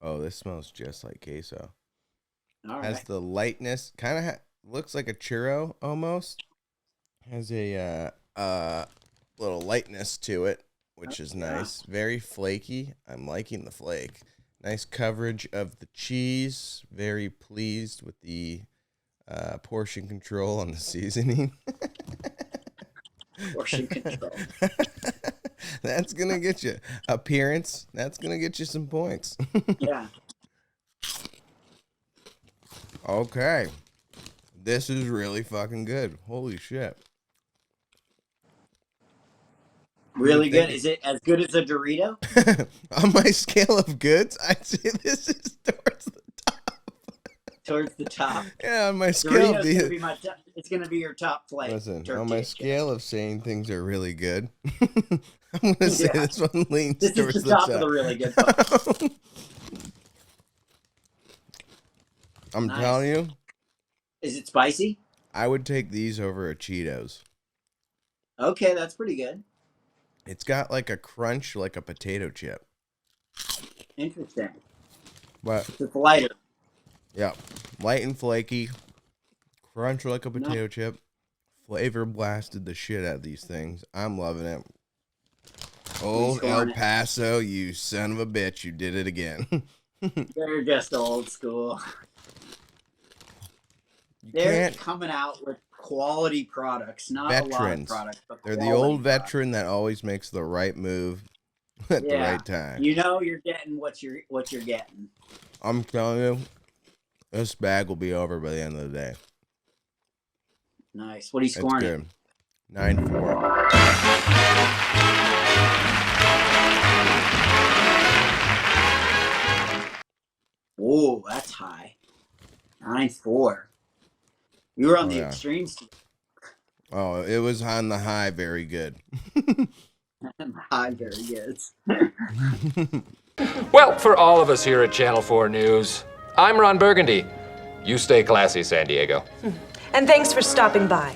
Speaker 5: Oh, this smells just like queso.
Speaker 6: All
Speaker 5: Has
Speaker 6: right.
Speaker 5: the lightness. Kind of looks like a churro almost. Has a little lightness to it, which is nice. Very flaky. I'm liking the flake. Nice coverage of the cheese. Very pleased with the portion control on the seasoning.
Speaker 6: Portion control.
Speaker 5: That's going to get you appearance. That's going to get you some points.
Speaker 6: Yeah.
Speaker 5: Okay. This is really fucking good. Holy shit.
Speaker 6: Really good. Is it as good as a Dorito?
Speaker 5: On my scale of goods, I'd say this is towards the top.
Speaker 6: Towards the top?
Speaker 5: Yeah, on my scale of
Speaker 6: it's going to be your top flavor.
Speaker 5: Listen, on my scale of saying things are really good, I'm going to say this one leans towards
Speaker 6: is
Speaker 5: the
Speaker 6: the top
Speaker 5: top.
Speaker 6: of the really good.
Speaker 5: I'm telling you.
Speaker 6: Is it spicy?
Speaker 5: I would take these over a Cheetos.
Speaker 6: Okay, that's pretty good.
Speaker 5: It's got like a crunch like a potato chip.
Speaker 6: Interesting.
Speaker 5: But
Speaker 6: it's lighter.
Speaker 5: Yeah. Light and flaky. Crunch like a potato chip. Flavor blasted the shit out of these things. I'm loving it. Old El Paso, you son of a bitch. You did it again.
Speaker 6: They're just old school. They're coming out with quality products, not
Speaker 5: veterans.
Speaker 6: A lot of products. But
Speaker 5: they're the old veteran that always makes the right move at the right time.
Speaker 6: You know you're getting what you're getting.
Speaker 5: I'm telling you, this bag will be over by the end of the day.
Speaker 6: Nice. What are you scoring?
Speaker 5: Good. 9-4.
Speaker 6: Whoa, that's high. 9.4. We were on the
Speaker 5: yeah.
Speaker 6: extremes.
Speaker 5: Oh, it was on the high, very good.
Speaker 6: High, very good.
Speaker 13: Well, for all of us here at Channel 4 News, I'm Ron Burgundy. You stay classy, San Diego.
Speaker 14: And thanks for stopping by.